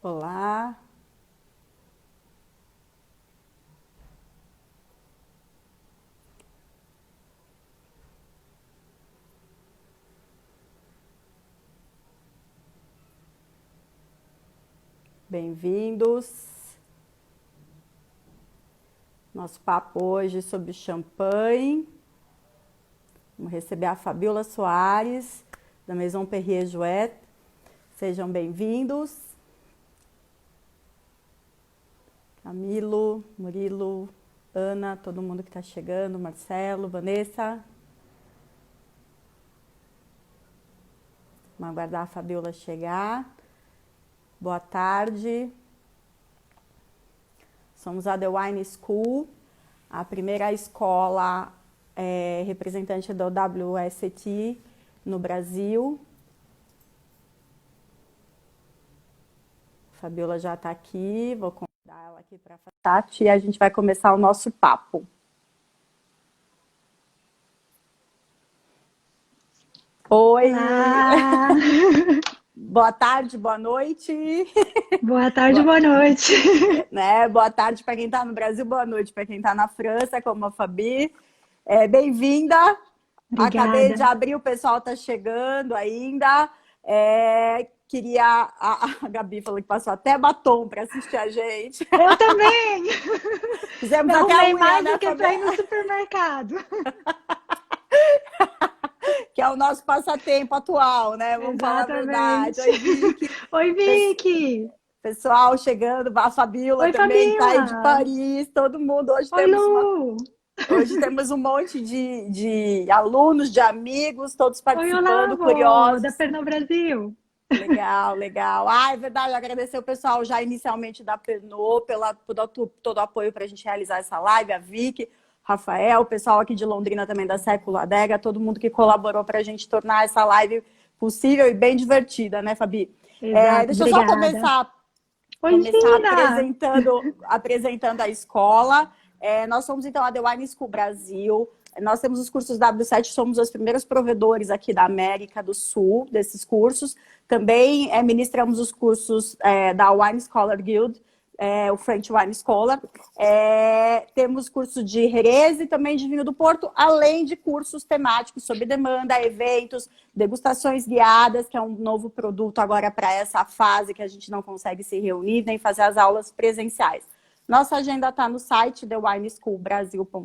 Olá, bem-vindos. Nosso papo hoje sobre champanhe. Vamos receber a Fabiola Soares, da Maison Perrier Jouet. Sejam bem-vindos. Camilo, Murilo, Ana, todo mundo que está chegando, Marcelo, Vanessa. Vamos aguardar a Fabiola chegar. Boa tarde. Somos a The Wine School, a primeira escola representante do WSET no Brasil. A Fabiola já está aqui, vou convidar ela aqui para a chat e a gente vai começar o nosso papo. Oi! Olá. Boa tarde, boa noite. Boa tarde, boa noite. Né? Boa tarde para quem está no Brasil, boa noite para quem está na França, como a Fabi. Bem-vinda. Acabei de Obrigada. abrir, o pessoal está chegando ainda. A Gabi falou que passou até batom para assistir a gente. Eu também. Fizemos Me até a arrumei unha, mais né, do que Fabi? para ir no supermercado. Que é o nosso passatempo atual, né? Vamos falar a verdade. Exatamente. Oi, Vicky. Oi, Vicky. Pessoal chegando, a Fabíola Oi, também está aí de Fabiola. Paris, todo mundo. Oi, Lu. Hoje temos um monte de alunos, de amigos, todos Oi, participando, Olavo, da curiosos. Pernod Brasil. Legal, legal. Ah, é verdade, agradecer o pessoal já inicialmente da Pernod por todo o apoio para a gente realizar essa live, a Vicky, Rafael, o pessoal aqui de Londrina também da Século Adega, todo mundo que colaborou para a gente tornar essa live possível e bem divertida, né, Fabi? Exato, Deixa eu só obrigada. Oi, começar Gina. apresentando a escola. Nós somos, então, a The Wine School Brasil. Nós temos os cursos W7, somos os primeiros provedores aqui da América do Sul desses cursos. Também ministramos os cursos da Wine Scholar Guild, o French Wine Scholar. Temos curso de Jerez e também de vinho do Porto, além de cursos temáticos sob demanda, eventos, degustações guiadas, que é um novo produto agora para essa fase que a gente não consegue se reunir nem fazer as aulas presenciais. Nossa agenda está no site thewineschool.com.br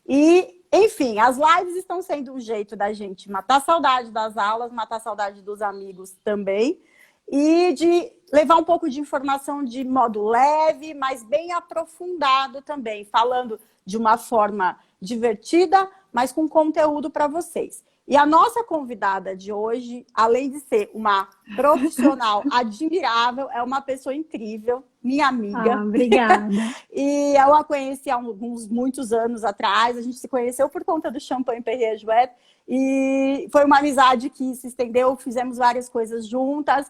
e, enfim, as lives estão sendo um jeito da gente matar saudade das aulas, matar saudade dos amigos também e de levar um pouco de informação de modo leve, mas bem aprofundado também, falando de uma forma divertida, mas com conteúdo para vocês. E a nossa convidada de hoje, além de ser uma profissional admirável, é uma pessoa incrível, minha amiga. Obrigada. E eu a conheci há muitos anos atrás, a gente se conheceu por conta do Champagne Perrier Jouet, e foi uma amizade que se estendeu, fizemos várias coisas juntas.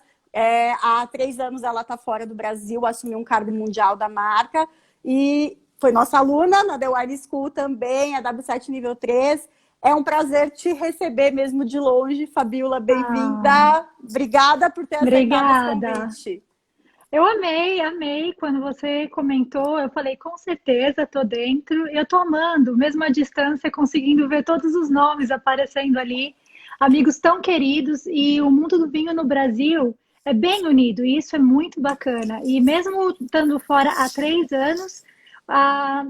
Há 3 anos ela está fora do Brasil, assumiu um cargo mundial da marca, e foi nossa aluna na The Wine School também, a W7 nível 3. É um prazer te receber mesmo de longe, Fabiola, bem-vinda. Obrigada por ter aceitado esse Obrigada. convite. Eu amei quando você comentou, eu falei, com certeza, tô dentro, eu tô amando, mesmo à distância, conseguindo ver todos os nomes aparecendo ali, amigos tão queridos, e o mundo do vinho no Brasil é bem unido, e isso é muito bacana. E mesmo estando fora há 3 anos, a,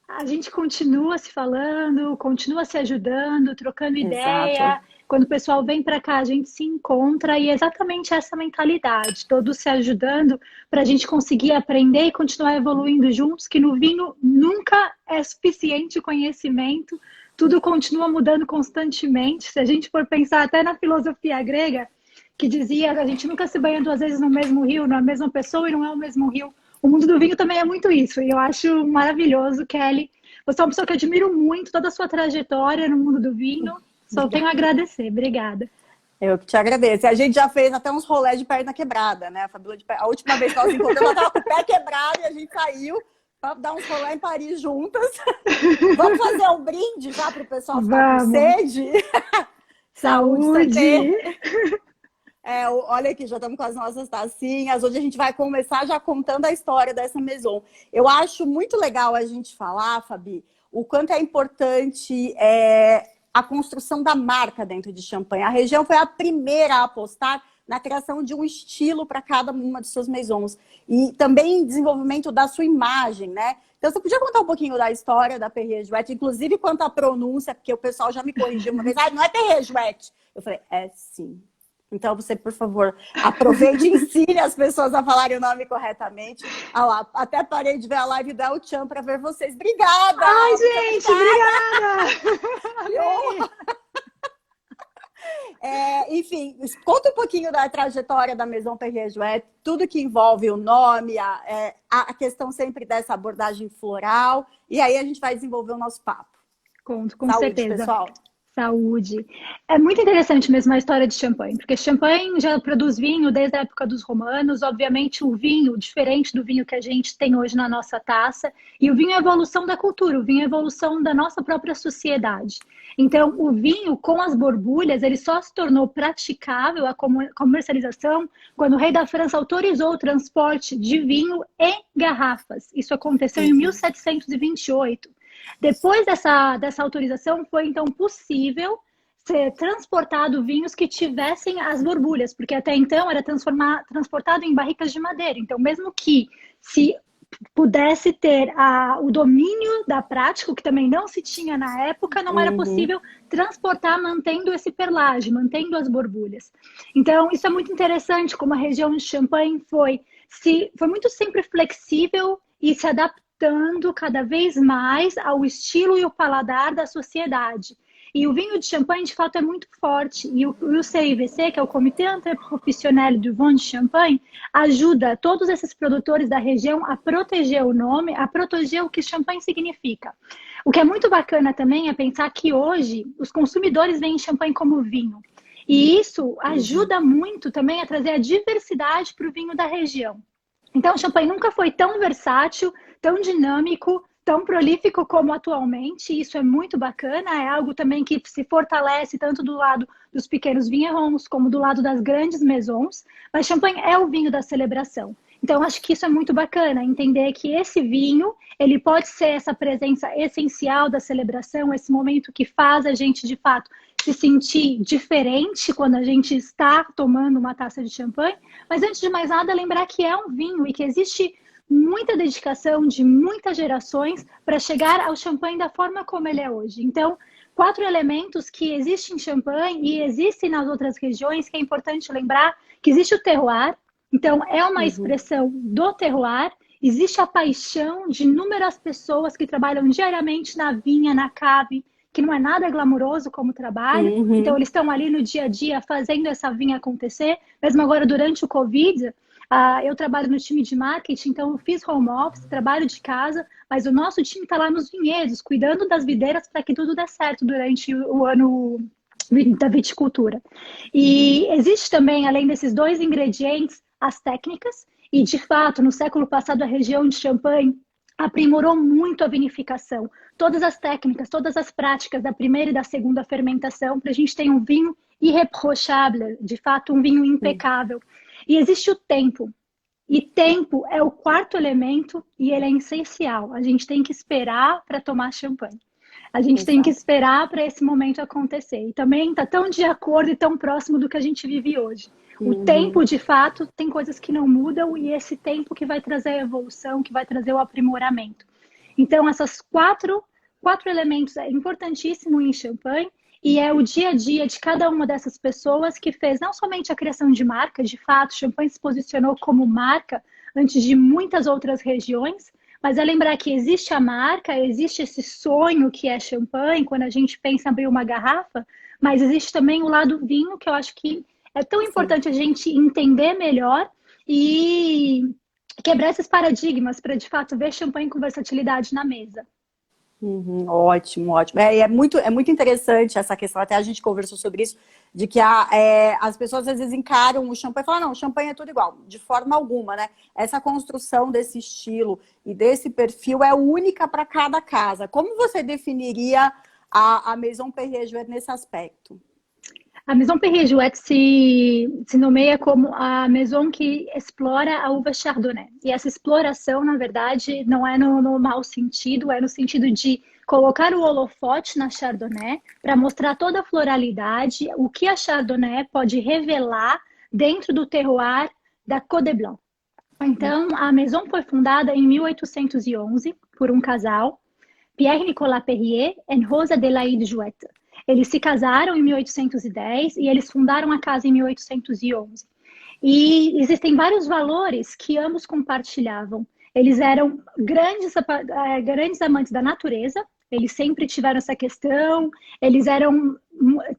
a gente continua se falando, continua se ajudando, trocando Exato. ideia. Quando o pessoal vem para cá, a gente se encontra e é exatamente essa mentalidade, todos se ajudando para a gente conseguir aprender e continuar evoluindo juntos, que no vinho nunca é suficiente conhecimento, tudo continua mudando constantemente. Se a gente for pensar até na filosofia grega, que dizia a gente nunca se banha 2 vezes no mesmo rio, não é a mesma pessoa e não é o mesmo rio. O mundo do vinho também é muito isso, e eu acho maravilhoso, Kelly. Você é uma pessoa que eu admiro muito, toda a sua trajetória no mundo do vinho. Só tenho a Obrigada. agradecer. Obrigada. Eu que te agradeço. E a gente já fez até uns rolés de perna quebrada, né? A Fabiola a última vez que nós nos encontramos, ela estava com o pé quebrado e a gente saiu para dar uns rolés em Paris juntas. Vamos fazer um brinde já para o pessoal ficar com Vamos. sede? Saúde, Saúde. Olha aqui, já estamos com as nossas tacinhas. Hoje a gente vai começar já contando a história dessa Maison. Eu acho muito legal a gente falar, Fabi, o quanto é importante a construção da marca dentro de Champagne. A região foi a primeira a apostar na criação de um estilo para cada uma de suas maisons. E também desenvolvimento da sua imagem, né? Então, você podia contar um pouquinho da história da Perrier Jouet, inclusive quanto à pronúncia, porque o pessoal já me corrigiu uma vez. Não é Perrier Jouet. Eu falei, sim. Então, você, por favor, aproveite e ensine as pessoas a falarem o nome corretamente. Até parei de ver a live da El Chan para ver vocês. Obrigada! Ai, gente, obrigada! Enfim, conta um pouquinho da trajetória da Maison Perrier Jouet, tudo que envolve o nome, a questão sempre dessa abordagem floral, e aí a gente vai desenvolver o nosso papo. Conto, com Saúde, certeza. Pessoal. Saúde. É muito interessante mesmo a história de Champagne, porque Champagne já produz vinho desde a época dos romanos. Obviamente, o vinho, diferente do vinho que a gente tem hoje na nossa taça, e o vinho é a evolução da cultura, o vinho é a evolução da nossa própria sociedade. Então, o vinho com as borbulhas, ele só se tornou praticável a comercialização quando o rei da França autorizou o transporte de vinho em garrafas. Isso aconteceu em 1728. Depois dessa autorização, foi então possível ser transportado vinhos que tivessem as borbulhas, porque até então era transportado em barricas de madeira. Então, mesmo que se pudesse ter o domínio da prática, o que também não se tinha na época, não era possível transportar mantendo esse perlage, mantendo as borbulhas. Então, isso é muito interessante, como a região de Champagne foi muito sempre flexível e se adaptando cada vez mais ao estilo e o paladar da sociedade. E o vinho de Champagne, de fato, é muito forte. E o CIVC, que é o Comité Interprofessionnel du Vin de Champagne, ajuda todos esses produtores da região a proteger o nome, a proteger o que Champagne significa. O que é muito bacana também é pensar que hoje os consumidores veem Champagne como vinho. E isso ajuda muito também a trazer a diversidade para o vinho da região. Então, o Champagne nunca foi tão versátil, tão dinâmico, tão prolífico como atualmente. Isso é muito bacana, é algo também que se fortalece tanto do lado dos pequenos vinherons como do lado das grandes maisons, mas Champagne é o vinho da celebração. Então, acho que isso é muito bacana, entender que esse vinho, ele pode ser essa presença essencial da celebração, esse momento que faz a gente, de fato, se sentir diferente quando a gente está tomando uma taça de champanhe, mas antes de mais nada, lembrar que é um vinho e que existe muita dedicação de muitas gerações para chegar ao champanhe da forma como ele é hoje. Então, 4 elementos que existem em Champagne e existem nas outras regiões, que é importante lembrar que existe o terroir, então é uma expressão do terroir, existe a paixão de inúmeras pessoas que trabalham diariamente na vinha, na cave, que não é nada glamouroso como trabalho, então eles estão ali no dia a dia fazendo essa vinha acontecer, mesmo agora durante o Covid. Eu trabalho no time de marketing, então eu fiz home office, trabalho de casa, mas o nosso time está lá nos vinhedos, cuidando das videiras para que tudo dê certo durante o ano da viticultura. E existe também, além desses 2 ingredientes, as técnicas, e de fato, no século passado, a região de Champagne aprimorou muito a vinificação. Todas as técnicas, todas as práticas da primeira e da segunda fermentação, para a gente ter um vinho irreprochable, de fato, um vinho impecável. E existe o tempo. E tempo é o 4º elemento e ele é essencial. A gente tem que esperar para tomar champanhe. A gente tem que esperar para esse momento acontecer. E também está tão de acordo e tão próximo do que a gente vive hoje. O tempo, de fato, tem coisas que não mudam e esse tempo que vai trazer a evolução, que vai trazer o aprimoramento. Então, essas 4 elementos é importantíssimo em Champagne. E é o dia a dia de cada uma dessas pessoas que fez não somente a criação de marca, de fato, Champagne se posicionou como marca antes de muitas outras regiões, mas é lembrar que existe a marca, existe esse sonho que é Champagne, quando a gente pensa em abrir uma garrafa, mas existe também o lado vinho, que eu acho que é tão importante a gente entender melhor e quebrar esses paradigmas para, de fato, ver Champagne com versatilidade na mesa. Ótimo, ótimo. É muito interessante essa questão, até a gente conversou sobre isso, de que as pessoas às vezes encaram o champanhe e falam, não, o champanhe é tudo igual, de forma alguma, né? Essa construção desse estilo e desse perfil é única para cada casa. Como você definiria a Maison Perrier Jouet nesse aspecto? A Maison Perrier-Jouët se nomeia como a Maison que explora a uva Chardonnay. E essa exploração, na verdade, não é no mau sentido, é no sentido de colocar o holofote na Chardonnay para mostrar toda a floralidade, o que a Chardonnay pode revelar dentro do terroir da Côte de Blanc. Então, a Maison foi fundada em 1811 por um casal, Pierre-Nicolas Perrier e Rosa Adélaïde Jouët. Eles se casaram em 1810 e eles fundaram a casa em 1811. E existem vários valores que ambos compartilhavam. Eles eram grandes amantes da natureza, eles sempre tiveram essa questão,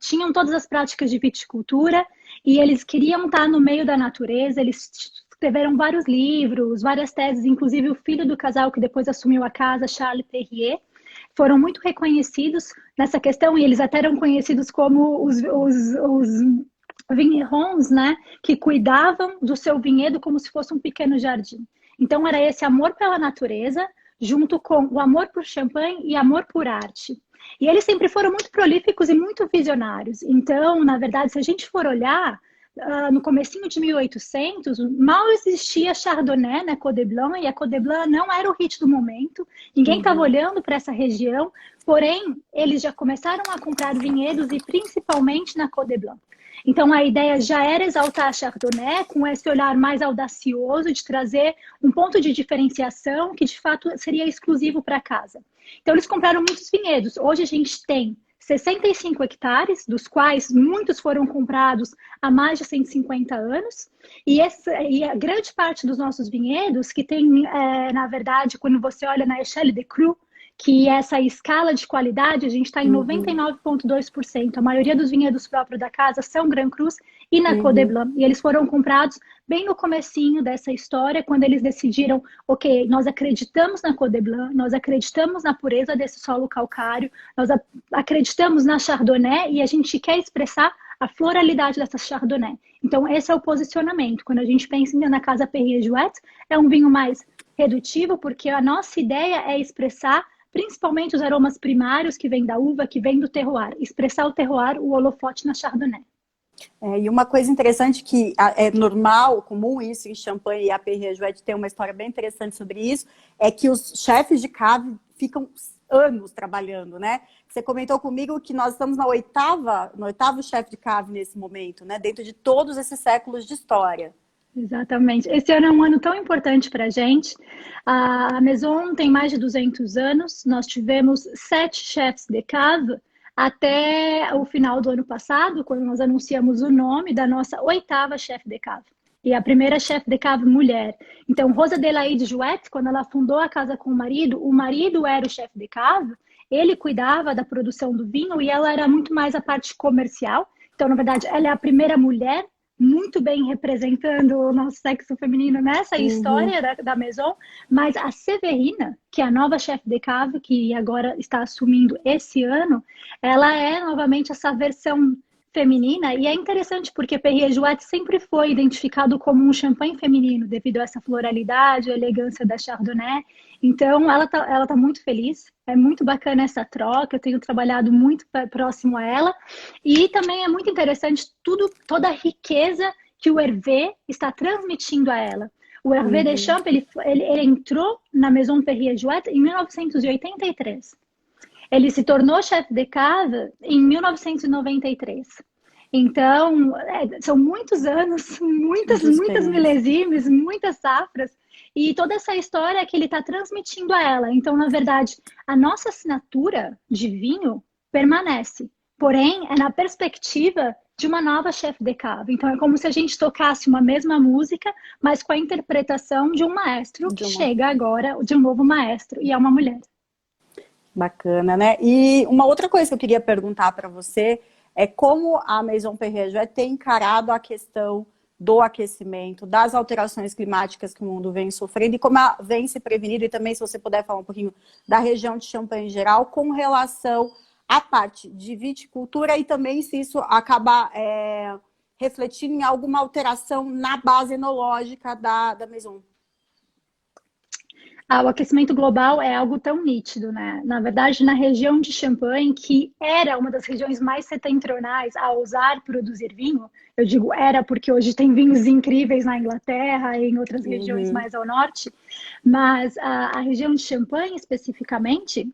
tinham todas as práticas de viticultura e eles queriam estar no meio da natureza, eles escreveram vários livros, várias teses, inclusive o filho do casal que depois assumiu a casa, Charles Perrier, foram muito reconhecidos nessa questão e eles até eram conhecidos como os vignerons, né, que cuidavam do seu vinhedo como se fosse um pequeno jardim. Então era esse amor pela natureza, junto com o amor por champanhe e amor por arte. E eles sempre foram muito prolíficos e muito visionários. Então, na verdade, se a gente for olhar, no comecinho de 1800, mal existia Chardonnay na Côte de Blanc, e a Côte de Blanc não era o hit do momento, ninguém estava olhando para essa região, porém, eles já começaram a comprar vinhedos, e principalmente na Côte de Blanc. Então, a ideia já era exaltar a Chardonnay com esse olhar mais audacioso de trazer um ponto de diferenciação que, de fato, seria exclusivo para casa. Então, eles compraram muitos vinhedos. Hoje, a gente tem 65 hectares, dos quais muitos foram comprados há mais de 150 anos. E a grande parte dos nossos vinhedos, que tem, na verdade, quando você olha na Échelle de Cru, que essa escala de qualidade, a gente está em 99,2%. A maioria dos vinhedos próprios da casa são Grand Crus e na Côte de Blanc. E eles foram comprados bem no comecinho dessa história, quando eles decidiram, ok, nós acreditamos na Côte de Blanc, nós acreditamos na pureza desse solo calcário, nós acreditamos na Chardonnay e a gente quer expressar a floralidade dessa Chardonnay. Então, esse é o posicionamento. Quando a gente pensa na Casa Perrier-Jouët, é um vinho mais redutivo, porque a nossa ideia é expressar principalmente os aromas primários que vêm da uva, que vêm do terroir. Expressar o terroir, o holofote na Chardonnay. E uma coisa interessante que é normal, comum isso em Champagne, e a Perrier-Jouët tem uma história bem interessante sobre isso, é que os chefes de cave ficam anos trabalhando, né? Você comentou comigo que nós estamos no oitavo chefe de cave nesse momento, né? Dentro de todos esses séculos de história. Exatamente. Esse ano é um ano tão importante para a gente. A Maison tem mais de 200 anos. Nós tivemos 7 chefs de cave até o final do ano passado, quando nós anunciamos o nome da nossa 8ª chefe de cave. E a primeira chefe de cave mulher. Então, Rosa Adélaïde Jouët, quando ela fundou a casa com o marido era o chefe de cave, ele cuidava da produção do vinho e ela era muito mais a parte comercial. Então, na verdade, ela é a primeira mulher muito bem representando o nosso sexo feminino nessa história da Maison, mas a Séverina, que é a nova chefe de cave, que agora está assumindo esse ano, ela é novamente essa versão feminina, e é interessante porque Perrier-Jouët sempre foi identificado como um champanhe feminino, devido a essa floralidade, a elegância da Chardonnay. Então, ela tá muito feliz, é muito bacana essa troca, eu tenho trabalhado muito próximo a ela, e também é muito interessante toda a riqueza que o Hervé está transmitindo a ela. O Hervé Deschamps, ele entrou na Maison Perrier-Jouët em 1983. Ele se tornou chefe de cave em 1993. Então, são muitos anos, muitas milésimes, muitas safras, e toda essa história que ele está transmitindo a ela. Então, na verdade, a nossa assinatura de vinho permanece, porém, é na perspectiva de uma nova chefe de cave. Então, é como se a gente tocasse uma mesma música, mas com a interpretação de um maestro que chega agora, de um novo maestro, e é uma mulher. Bacana, né? E uma outra coisa que eu queria perguntar para você é como a Maison Perrier-Jouët tem encarado a questão do aquecimento, das alterações climáticas que o mundo vem sofrendo e como ela vem se prevenindo, e também se você puder falar um pouquinho da região de Champagne em geral, com relação à parte de viticultura e também se isso acaba refletindo em alguma alteração na base enológica da Maison. O aquecimento global é algo tão nítido, né? Na verdade, na região de Champagne, que era uma das regiões mais setentrionais a ousar produzir vinho, eu digo era porque hoje tem vinhos incríveis na Inglaterra e em outras regiões Uhum. mais ao norte, mas a região de Champagne, especificamente,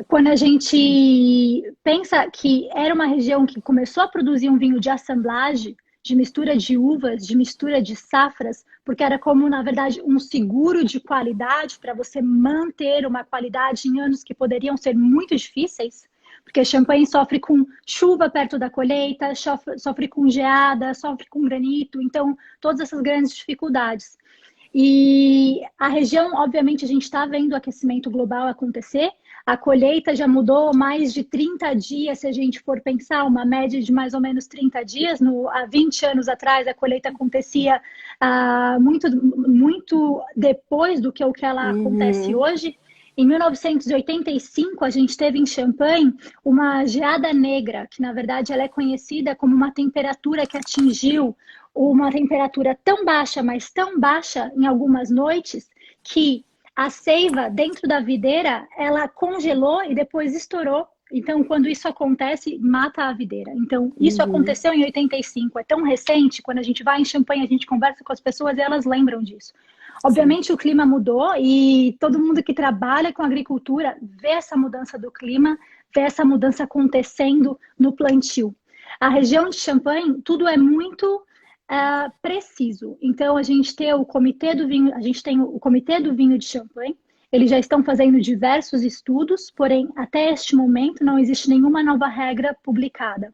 quando a gente pensa que era uma região que começou a produzir um vinho de assemblagem, de mistura de uvas, de mistura de safras, porque era como, na verdade, um seguro de qualidade para você manter uma qualidade em anos que poderiam ser muito difíceis, porque Champagne sofre com chuva perto da colheita, sofre com geada, sofre com granito, então todas essas grandes dificuldades. E a região, obviamente, a gente está vendo o aquecimento global acontecer. A colheita já mudou mais de 30 dias, se a gente for pensar, uma média de mais ou menos 30 dias. Há 20 anos atrás, a colheita acontecia muito depois do que o que ela acontece Uhum. hoje. Em 1985, a gente teve em Champagne uma geada negra, que na verdade ela é conhecida como uma temperatura que atingiu uma temperatura tão baixa, mas tão baixa em algumas noites, que a seiva dentro da videira, ela congelou e depois estourou. Então, quando isso acontece, mata a videira. Então, isso Uhum. aconteceu em 85, é tão recente, quando a gente vai em Champagne, a gente conversa com as pessoas e elas lembram disso. Sim. Obviamente, o clima mudou e todo mundo que trabalha com agricultura vê essa mudança do clima, vê essa mudança acontecendo no plantio. A região de Champagne, tudo é muito preciso. Então, a gente tem o comitê do vinho, a gente tem o comitê do vinho de Champagne. Eles já estão fazendo diversos estudos, porém, até este momento, não existe nenhuma nova regra publicada.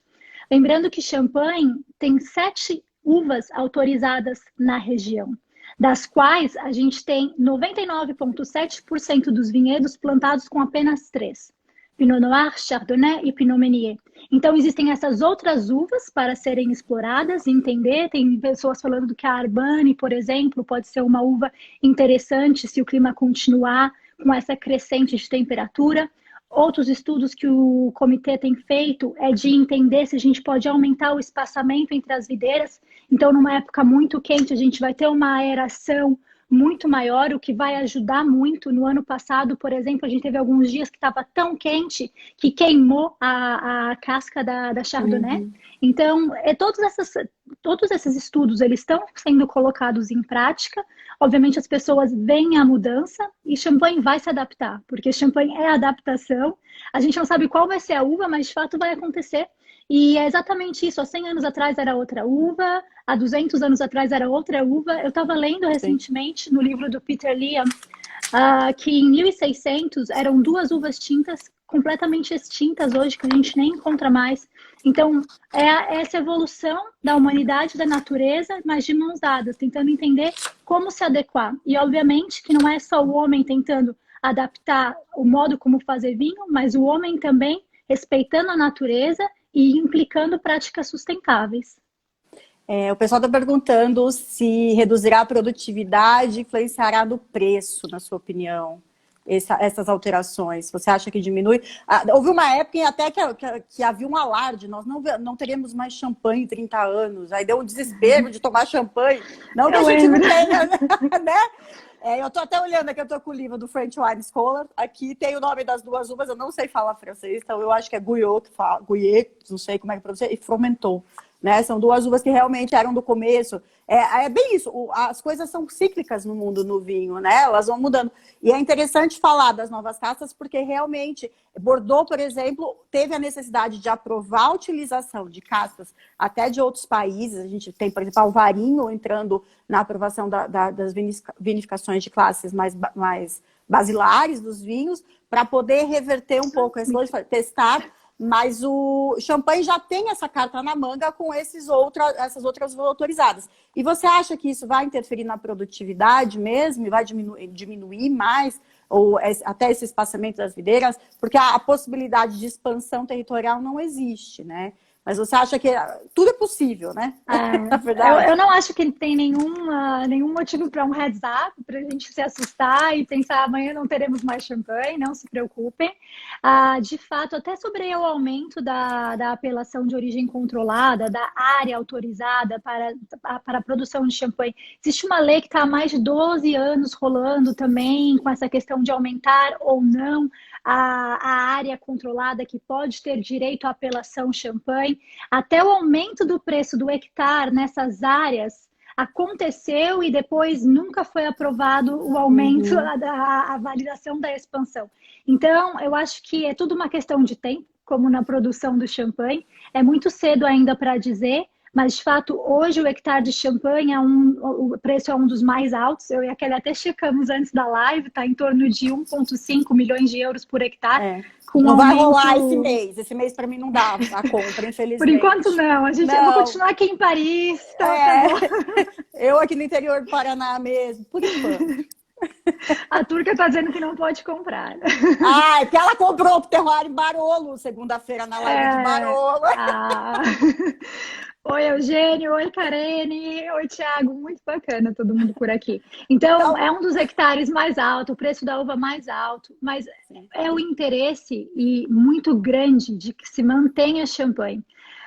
Lembrando que Champagne tem 7 uvas autorizadas na região, das quais a gente tem 99,7% dos vinhedos plantados com apenas 3. Pinot Noir, Chardonnay e Pinot Meunier. Então, existem essas outras uvas para serem exploradas e entender. Tem pessoas falando que a Arbane, por exemplo, pode ser uma uva interessante se o clima continuar com essa crescente de temperatura. Outros estudos que o comitê tem feito é de entender se a gente pode aumentar o espaçamento entre as videiras. Então, numa época muito quente, a gente vai ter uma aeração muito maior, o que vai ajudar muito. No ano passado, por exemplo, a gente teve alguns dias que estava tão quente que queimou a casca da Chardonnay. Uhum. Então, todos esses estudos, eles estão sendo colocados em prática. Obviamente, as pessoas veem a mudança e Champagne vai se adaptar, porque Champagne é adaptação. A gente não sabe qual vai ser a uva, mas de fato vai acontecer. E é exatamente isso. Há 100 anos atrás era outra uva, há 200 anos atrás era outra uva. Eu estava lendo Sim. recentemente no livro do Peter Liam que em 1600 eram 2 uvas tintas completamente extintas hoje, que a gente nem encontra mais. Então, é essa evolução da humanidade, da natureza, mas de mãos dadas, tentando entender como se adequar. E, obviamente, que não é só o homem tentando adaptar o modo como fazer vinho, mas o homem também respeitando a natureza e implicando práticas sustentáveis. O pessoal está perguntando se reduzirá a produtividade, influenciará no preço, na sua opinião, essas alterações. Você acha que diminui? Houve uma época até que havia um alarde, nós não teremos mais champanhe em 30 anos. Aí deu um desespero de tomar champanhe. Não que a gente não tenha, né? Eu estou até olhando aqui, eu estou com o livro do French Wine Scholar. Aqui tem o nome das 2 uvas, eu não sei falar francês, então eu acho que é Guyot, que fala, Guyet, não sei como é que pronuncia, e Fromenteau. Né? São 2 uvas que realmente eram do começo. É bem isso, as coisas são cíclicas no mundo no vinho, né? Elas vão mudando. E é interessante falar das novas castas, porque realmente Bordeaux, por exemplo, teve a necessidade de aprovar a utilização de castas até de outros países. A gente tem, por exemplo, Alvarinho entrando na aprovação das vinificações de classes mais basilares dos vinhos, para poder reverter um pouco, testar. Mas o Champagne já tem essa carta na manga com essas outras autorizadas. E você acha que isso vai interferir na produtividade mesmo? E vai diminuir mais? Ou até esse espaçamento das videiras? Porque a possibilidade de expansão territorial não existe, né? Mas você acha que tudo é possível, né? Na verdade. Eu não acho que tem nenhum motivo para um heads up, para a gente se assustar e pensar amanhã não teremos mais champanhe, não se preocupem. de fato, até sobre o aumento da apelação de origem controlada, da área autorizada para a produção de champanhe. Existe uma lei que está há mais de 12 anos rolando também, com essa questão de aumentar ou não a área controlada que pode ter direito à apelação champanhe. Até o aumento do preço do hectare nessas áreas aconteceu e depois nunca foi aprovado o aumento a validação da expansão. Então, eu acho que é tudo uma questão de tempo, como na produção do champanhe. É muito cedo ainda para dizer, mas de fato, hoje o hectare de champanhe, o preço é um dos mais altos. Eu e a Kelly até checamos antes da live, está em torno de 1,5 milhões de euros por hectare. Não vai rolar esse mês. Esse mês para mim não dá a compra, infelizmente. Por enquanto não. Eu vou continuar aqui em Paris. Eu aqui no interior do Paraná mesmo, por enquanto. A turca está dizendo que não pode comprar. É porque ela comprou o terroir em Barolo, segunda-feira na live de Barolo. Oi, Eugênio. Oi, Karene. Oi, Thiago. Muito bacana todo mundo por aqui. Então, é um dos hectares mais alto, o preço da uva mais alto, mas é o interesse muito grande de que se mantenha champanhe.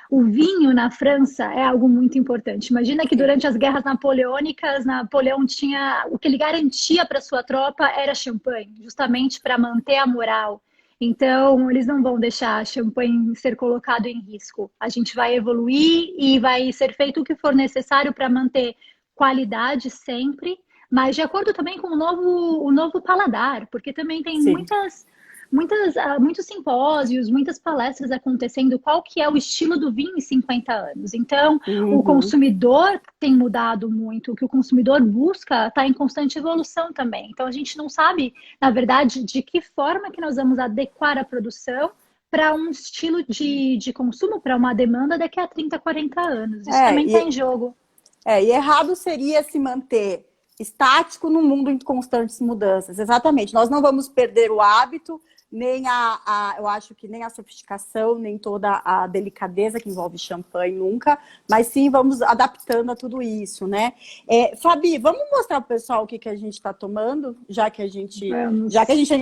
O vinho na França é algo muito importante. Imagina que durante as guerras napoleônicas, Napoleão tinha... O que ele garantia para sua tropa era champanhe, justamente para manter a moral. Então, eles não vão deixar champanhe ser colocado em risco. A gente vai evoluir e vai ser feito o que for necessário para manter qualidade sempre, mas de acordo também com o novo paladar, porque também tem muitos simpósios, muitas palestras acontecendo, qual que é o estilo do vinho em 50 anos. Então, o consumidor tem mudado muito, o que o consumidor busca está em constante evolução também. Então, a gente não sabe, na verdade, de que forma que nós vamos adequar a produção para um estilo de consumo, para uma demanda daqui a 30, 40 anos. Isso também está em jogo. E errado seria se manter estático num mundo em constantes mudanças. Exatamente. Nós não vamos perder o hábito, nem eu acho que nem a sofisticação, nem toda a delicadeza que envolve champanhe nunca, mas sim vamos adaptando a tudo isso, né? Fabi, vamos mostrar para o pessoal o que a gente está tomando, já que a gente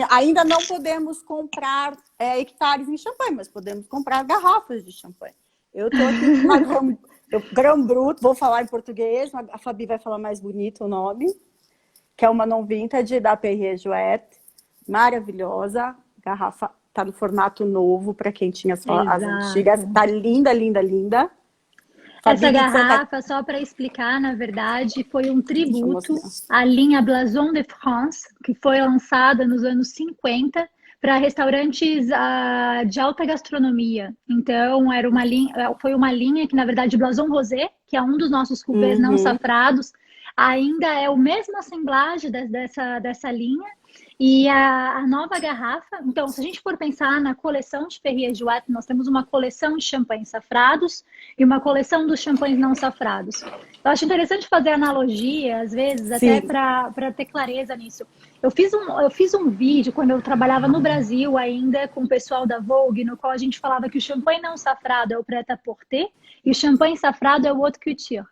ainda não podemos comprar hectares em champanhe, mas podemos comprar garrafas de champanhe. Eu estou aqui com uma Grand Brut, vou falar em português, a Fabi vai falar mais bonito o nome, que é uma non vintage da Perrier Jouet, maravilhosa. Garrafa tá no formato novo para quem tinha só as antigas. Tá linda, linda, linda. Essa garrafa, só para explicar, na verdade, foi um tributo à linha Blason de France, que foi lançada nos anos 50 para restaurantes de alta gastronomia. Então, foi uma linha que, na verdade, Blason Rosé, que é um dos nossos cuvées não safrados, ainda é a mesma assemblagem dessa linha. E a nova garrafa, então, se a gente for pensar na coleção de Perrier Jouet, nós temos uma coleção de champanhes safrados e uma coleção dos champanhes não safrados. Eu acho interessante fazer analogia, às vezes, até para ter clareza nisso. Eu fiz um vídeo quando eu trabalhava no Brasil ainda com o pessoal da Vogue, no qual a gente falava que o champanhe não safrado é o prêt-à-porter e o champanhe safrado é o haute couture.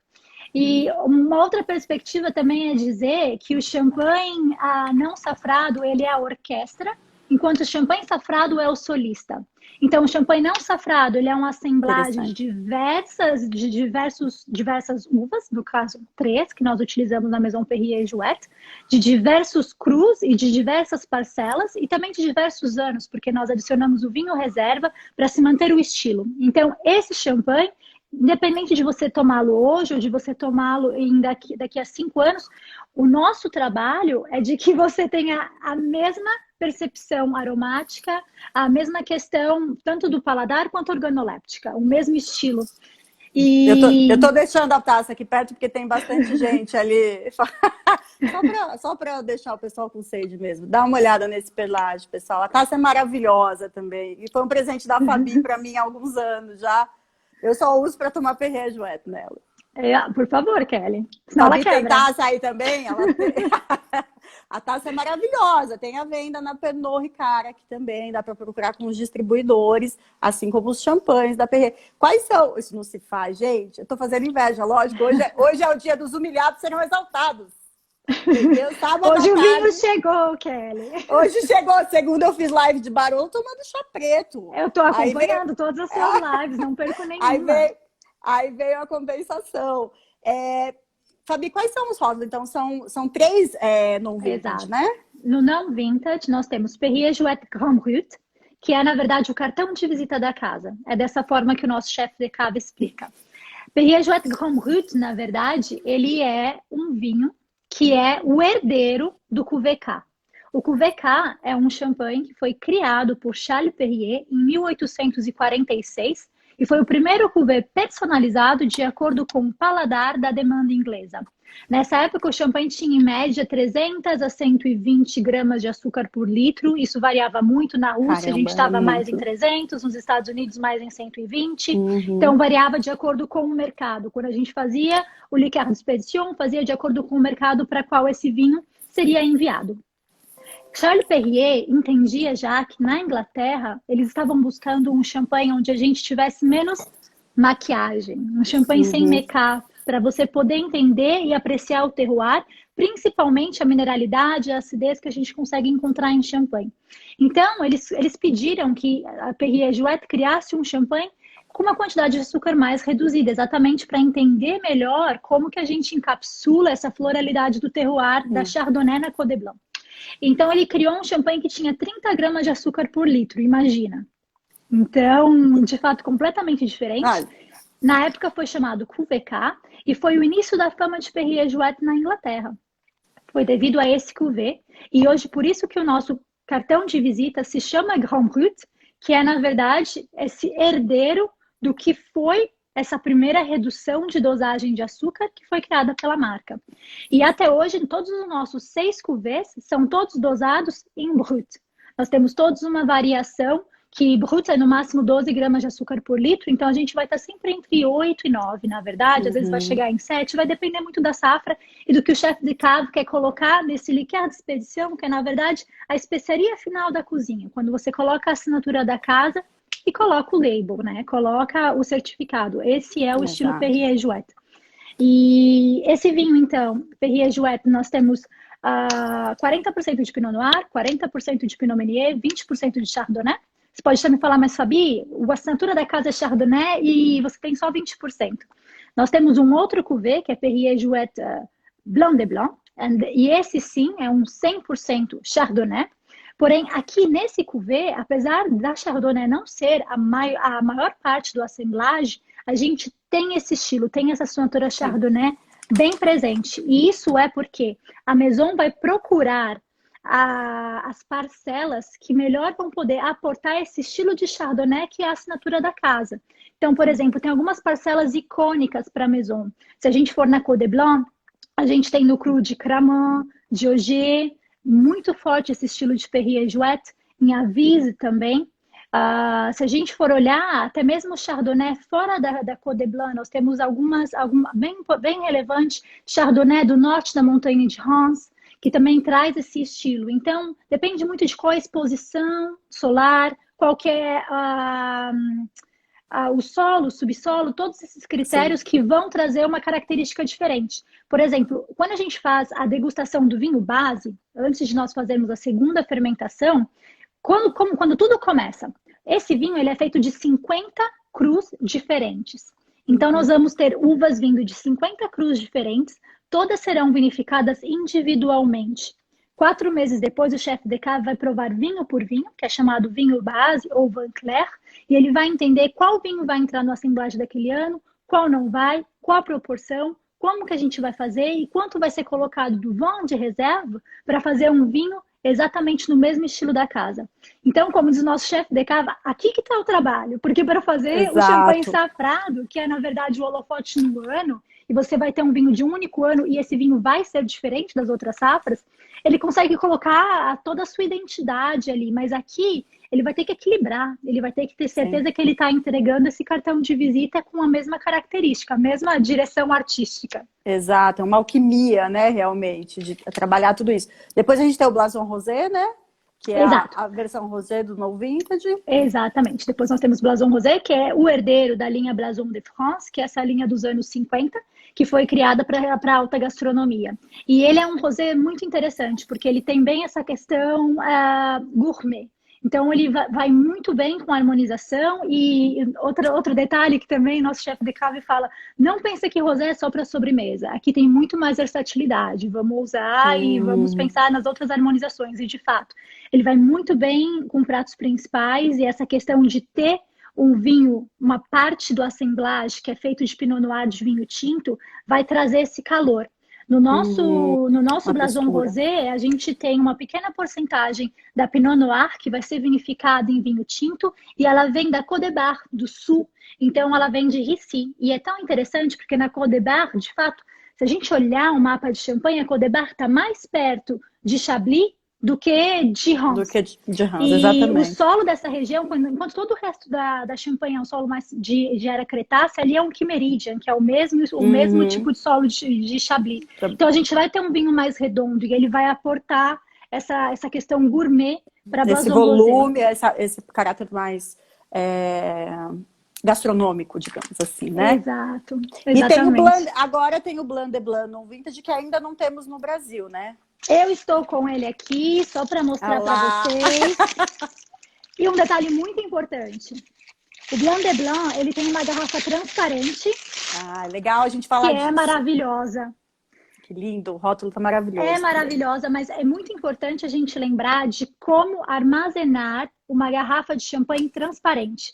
E uma outra perspectiva também é dizer que o champanhe não safrado, ele é a orquestra, enquanto o champanhe safrado é o solista. Então, o champanhe não safrado, ele é uma assemblagem de diversas uvas, no caso 3, que nós utilizamos na Maison Perrier Jouet, de diversos crus e de diversas parcelas, e também de diversos anos, porque nós adicionamos o vinho reserva para se manter o estilo. Então, esse champanhe, independente de você tomá-lo hoje ou de você tomá-lo daqui a 5 anos, o nosso trabalho é de que você tenha a mesma percepção aromática, a mesma questão tanto do paladar quanto organoléptica, o mesmo estilo. Eu tô deixando a taça aqui perto porque tem bastante gente ali. Só para deixar o pessoal com sede mesmo. Dá uma olhada nesse perlage, pessoal. A taça é maravilhosa também. E foi um presente da Fabi para mim há alguns anos já. Eu só uso para tomar Perrier Jouet nela. Por favor, Kelly. Senão ela quebra. Tem taça aí também? A taça é maravilhosa. Tem a venda na Pernod Ricard aqui também. Dá para procurar com os distribuidores, assim como os champanhes da Perrier. Quais são? Isso não se faz, gente. Eu estou fazendo inveja, lógico. Hoje é o dia dos humilhados serão exaltados. entendeu? Sábado Hoje à o vinho tarde, chegou, Kelly. hoje chegou, segunda eu fiz live de Barolo tomando chá preto. Eu tô Aí veio, acompanhando todas as suas lives, não perco aí nenhuma. veio, aí veio a compensação. Fabi, quais são os rótulos? Então, são três non vintage, Exato. né? No não vintage, nós temos Perrier Jouet Grand Brut, que é, na verdade, o cartão de visita da casa. É dessa forma que o nosso chefe de cava explica. Perrier Jouet Grand Brut, na verdade, ele é um vinho que é o herdeiro do Cuvée K. O Cuvée K é um champanhe que foi criado por Charles Perrier em 1846 e foi o primeiro cuvée personalizado de acordo com o paladar da demanda inglesa. Nessa época, o champanhe tinha em média 300 a 120 gramas de açúcar por litro. Isso variava muito. Na Rússia, a gente Caramba, é estava mais em muito. 300, nos Estados Unidos, mais em 120. Uhum. Então, variava de acordo com o mercado. Quando a gente fazia o Liqueur d'Expedition, fazia de acordo com o mercado para qual esse vinho seria enviado. Charles Perrier entendia já que na Inglaterra eles estavam buscando um champanhe onde a gente tivesse menos maquiagem, um champanhe sem make-up, para você poder entender e apreciar o terroir, principalmente a mineralidade e a acidez que a gente consegue encontrar em champanhe. Então, eles pediram que a Perrier Jouet criasse um champanhe com uma quantidade de açúcar mais reduzida, exatamente para entender melhor como que a gente encapsula essa floralidade do terroir da Chardonnay na Côte de Blanc. Então, ele criou um champanhe que tinha 30 gramas de açúcar por litro, imagina. Então, de fato, completamente diferente. Na época foi chamado Cuvée K e foi o início da fama de Perrier Jouet na Inglaterra. Foi devido a esse cuvée e hoje por isso que o nosso cartão de visita se chama Grand Brut, que é, na verdade, esse herdeiro do que foi essa primeira redução de dosagem de açúcar que foi criada pela marca. E até hoje, todos os nossos 6 cuvées são todos dosados em Brut. Nós temos todos uma variação que Brut é no máximo 12 gramas de açúcar por litro, então a gente vai estar sempre entre 8 e 9, na verdade, às vezes vai chegar em 7, vai depender muito da safra e do que o chefe de cave quer colocar nesse Liqueur d'Expedition, que é, na verdade, a especiaria final da cozinha, quando você coloca a assinatura da casa e coloca o label, né? Coloca o certificado. Esse é o estilo Perrier Jouet. E esse vinho, então, Perrier Jouet, nós temos 40% de Pinot Noir, 40% de Pinot Meunier, 20% de Chardonnay. Você pode também falar, mas Fabi, a assinatura da casa é Chardonnay e você tem só 20%. Nós temos um outro cuvée, que é Perrier Jouet Blanc de Blanc, e esse sim é um 100% Chardonnay. Porém, aqui nesse cuvée, apesar da Chardonnay não ser a maior parte do assemblage, a gente tem esse estilo, tem essa assinatura Chardonnay bem presente. E isso é porque a Maison vai procurar as parcelas que melhor vão poder aportar esse estilo de Chardonnay que é a assinatura da casa. Então, por exemplo, tem algumas parcelas icônicas para a Maison. Se a gente for na Côte de Blanc, a gente tem no Cru de Cramant, de Auger, muito forte esse estilo de Perrier Jouet, em Avise também. Se a gente for olhar, até mesmo o Chardonnay fora da Côte de Blanc, nós temos algumas bem relevantes, Chardonnay do norte da montanha de Reims, que também traz esse estilo. Então, depende muito de qual é a exposição solar, qual que é o solo, o subsolo, todos esses critérios que vão trazer uma característica diferente. Por exemplo, quando a gente faz a degustação do vinho base, antes de nós fazermos a segunda fermentação, quando tudo começa, esse vinho ele é feito de 50 crus diferentes. Então, nós vamos ter uvas vindo de 50 crus diferentes, todas serão vinificadas individualmente. 4 meses depois, o chefe de cave vai provar vinho por vinho, que é chamado vinho base ou vin clair, e ele vai entender qual vinho vai entrar no assemblage daquele ano, qual não vai, qual a proporção, como que a gente vai fazer e quanto vai ser colocado do vin de reserva para fazer um vinho exatamente no mesmo estilo da casa. Então, como diz o nosso chefe de cava, aqui que está o trabalho, porque para fazer o champanhe safrado, que é na verdade o holofote no ano, e você vai ter um vinho de um único ano e esse vinho vai ser diferente das outras safras, ele consegue colocar toda a sua identidade ali, mas aqui ele vai ter que equilibrar, ele vai ter que ter certeza que ele está entregando esse cartão de visita com a mesma característica, a mesma direção artística. Exato, é uma alquimia, né, realmente, de trabalhar tudo isso. Depois a gente tem o Blason Rosé, né? Que é a versão rosé do No Vintage. Exatamente. Depois nós temos Blason Rosé, que é o herdeiro da linha Blason de France, que é essa linha dos anos 50. que foi criada para alta gastronomia. E ele é um rosé muito interessante, porque ele tem bem essa questão gourmet. Então, ele vai muito bem com a harmonização. E outro detalhe que também nosso chefe de cave fala, não pensa que rosé é só para sobremesa. Aqui tem muito mais versatilidade. Vamos usar e vamos pensar nas outras harmonizações. E, de fato, ele vai muito bem com pratos principais. E essa questão de ter um vinho, uma parte do assemblage, que é feito de Pinot Noir de vinho tinto, vai trazer esse calor. No nosso Blason Rosé, a gente tem uma pequena porcentagem da Pinot Noir, que vai ser vinificada em vinho tinto, e ela vem da Côte de Bar, do sul. Então, ela vem de Rissy. E é tão interessante, porque na Côte de Bar, de fato, se a gente olhar o mapa de Champagne, a Côte de Bar está mais perto de Chablis do que de Reims. Do que de Reims, e exatamente. O solo dessa região, enquanto todo o resto da Champagne é um solo mais de era cretácea, ali é um Quimeridian, que é o mesmo tipo de solo de Chablis. Então a gente vai ter um vinho mais redondo e ele vai aportar essa questão gourmet para esse volume, esse caráter mais gastronômico, digamos assim, né? Exato. E tem o Blanc, agora tem o Blanc de Blanc non Vintage, que ainda não temos no Brasil, né? Eu estou com ele aqui, só para mostrar para vocês. E um detalhe muito importante. O Blanc de Blanc, ele tem uma garrafa transparente. Ah, legal a gente falar disso. Que é maravilhosa. Que lindo, o rótulo tá maravilhoso. É maravilhosa, mas é muito importante a gente lembrar de como armazenar uma garrafa de champanhe transparente.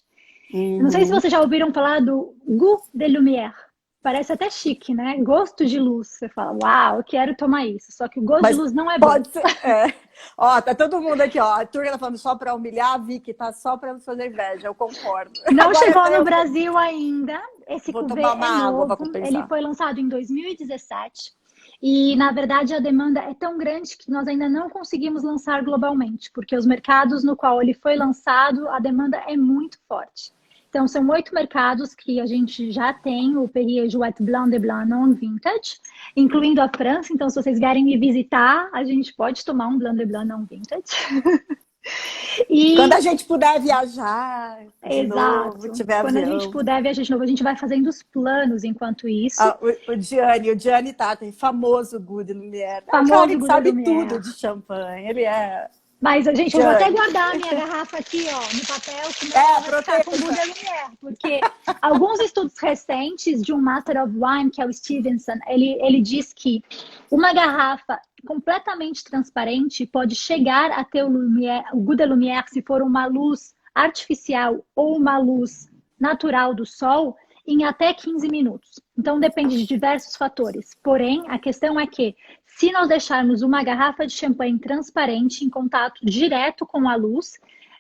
Não sei se vocês já ouviram falar do goût de lumière. Parece até chique, né? Gosto de luz. Você fala, uau, eu quero tomar isso. Só que o gosto de luz não é bom. Pode ser. Ó, tá todo mundo aqui, ó. A Turga tá falando só pra humilhar, a Vicky tá só pra nos fazer inveja. Eu concordo. Não chegou no Brasil ainda. Esse cuvê é novo. Ele foi lançado em 2017. E, na verdade, a demanda é tão grande que nós ainda não conseguimos lançar globalmente. Porque os mercados no qual ele foi lançado, a demanda é muito forte. Então, são 8 mercados que a gente já tem o Perrier Jouet Blanc de Blanc non Vintage, incluindo a França. Então, se vocês querem me visitar, a gente pode tomar um Blanc de Blanc non Vintage. Quando a gente puder viajar de novo, tiver Quando avião. a gente puder viajar de novo, a gente vai fazendo os planos enquanto isso. O Gianni tá, tem famoso Goût de Lumière. Famoso ele sabe tudo de champanhe, ele é... Mas, gente, eu vou até guardar a minha garrafa aqui, ó, no papel, senão vai ficar com Goût de Lumière. Porque alguns estudos recentes de um Master of Wine, que é o Stevenson, ele diz que uma garrafa completamente transparente pode chegar a ter o Goût de Lumière se for uma luz artificial ou uma luz natural do sol em até 15 minutos. Então, depende de diversos fatores. Porém, a questão é que se nós deixarmos uma garrafa de champanhe transparente em contato direto com a luz,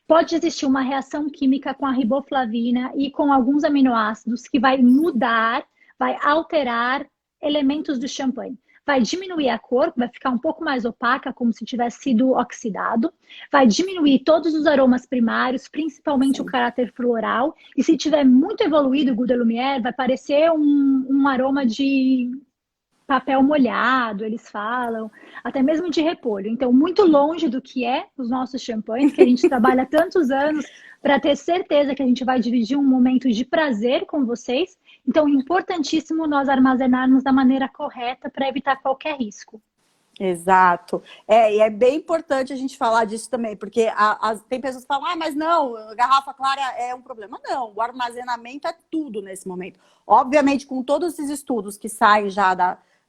pode existir uma reação química com a riboflavina e com alguns aminoácidos que vai mudar, vai alterar elementos do champanhe. Vai diminuir a cor, vai ficar um pouco mais opaca, como se tivesse sido oxidado. Vai diminuir todos os aromas primários, principalmente o caráter floral. E se tiver muito evoluído o Goût de Lumière, vai parecer um aroma de papel molhado, eles falam, até mesmo de repolho. Então, muito longe do que é os nossos champanhes, que a gente trabalha há tantos anos para ter certeza que a gente vai dividir um momento de prazer com vocês. Então, é importantíssimo nós armazenarmos da maneira correta para evitar qualquer risco. Exato. E é bem importante a gente falar disso também, porque tem pessoas que falam, mas não, garrafa clara é um problema. Não, o armazenamento é tudo nesse momento. Obviamente, com todos esses estudos que saem já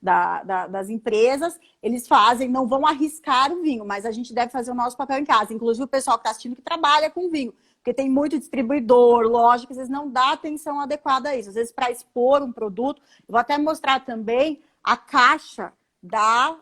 das empresas, eles fazem, não vão arriscar o vinho, mas a gente deve fazer o nosso papel em casa. Inclusive o pessoal que está assistindo que trabalha com vinho, porque tem muito distribuidor, loja, que às vezes não dá atenção adequada a isso. Às vezes, para expor um produto, eu vou até mostrar também a caixa da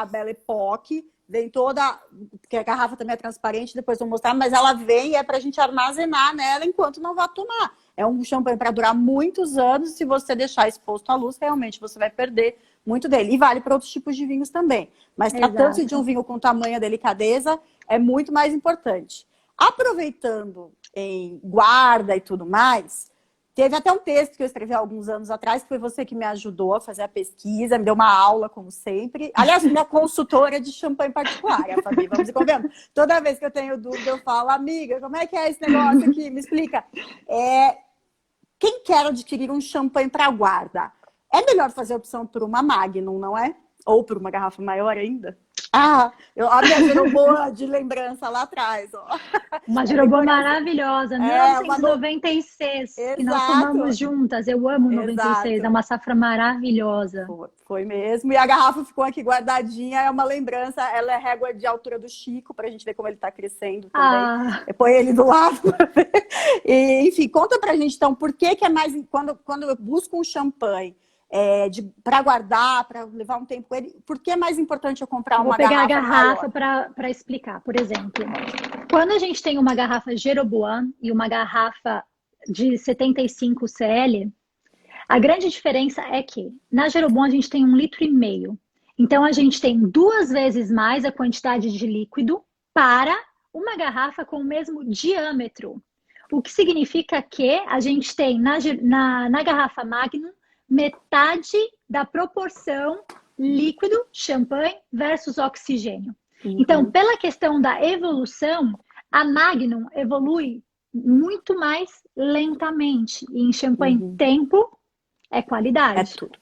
Belle Époque, vem toda, porque a garrafa também é transparente, depois eu vou mostrar, mas ela vem e é para a gente armazenar nela enquanto não vai tomar. É um champanhe para durar muitos anos, se você deixar exposto à luz, realmente você vai perder muito dele. E vale para outros tipos de vinhos também. Mas tratando-se de um vinho com tamanha delicadeza, é muito mais importante. Aproveitando em guarda e tudo mais, teve até um texto que eu escrevi há alguns anos atrás, que foi você que me ajudou a fazer a pesquisa, me deu uma aula, como sempre. Aliás, minha consultora de champanhe particular, a Fabi, vamos e convenhamos. Toda vez que eu tenho dúvida, eu falo, amiga, como é que é esse negócio aqui? Me explica. Quem quer adquirir um champanhe para guarda? É melhor fazer a opção por uma Magnum, não é? Ou por uma garrafa maior ainda? A minha Jeroboa de lembrança lá atrás, ó. Uma É bem Jeroboa devagarzinho. maravilhosa, Uma 1996, que nós tomamos Exato, juntas. Eu amo 96, é exato. uma safra mmaravilhosa. Foi mesmo. E a garrafa ficou aqui guardadinha, é uma lembrança. Ela é régua de altura do Chico, para a gente ver como ele está crescendo também. Ah, Põe ele do lado. E, enfim, conta pra gente, então, por que é mais. Quando eu busco um champanhe para guardar, para levar um tempo com ele, por que é mais importante eu comprar vou uma pegar a garrafa garrafa maior? para explicar. Por exemplo, quando a gente tem uma garrafa Jeroboam e uma garrafa de 75 cl, a grande diferença é que na Jeroboam a gente tem 1,5 litro. Então a gente tem 2 vezes mais a quantidade de líquido para uma garrafa com o mesmo diâmetro. O que significa que a gente tem na garrafa Magnum metade da proporção líquido, champanhe versus oxigênio. Então, pela questão da evolução, a Magnum evolui muito mais lentamente. E em champanhe, tempo é qualidade. É tudo.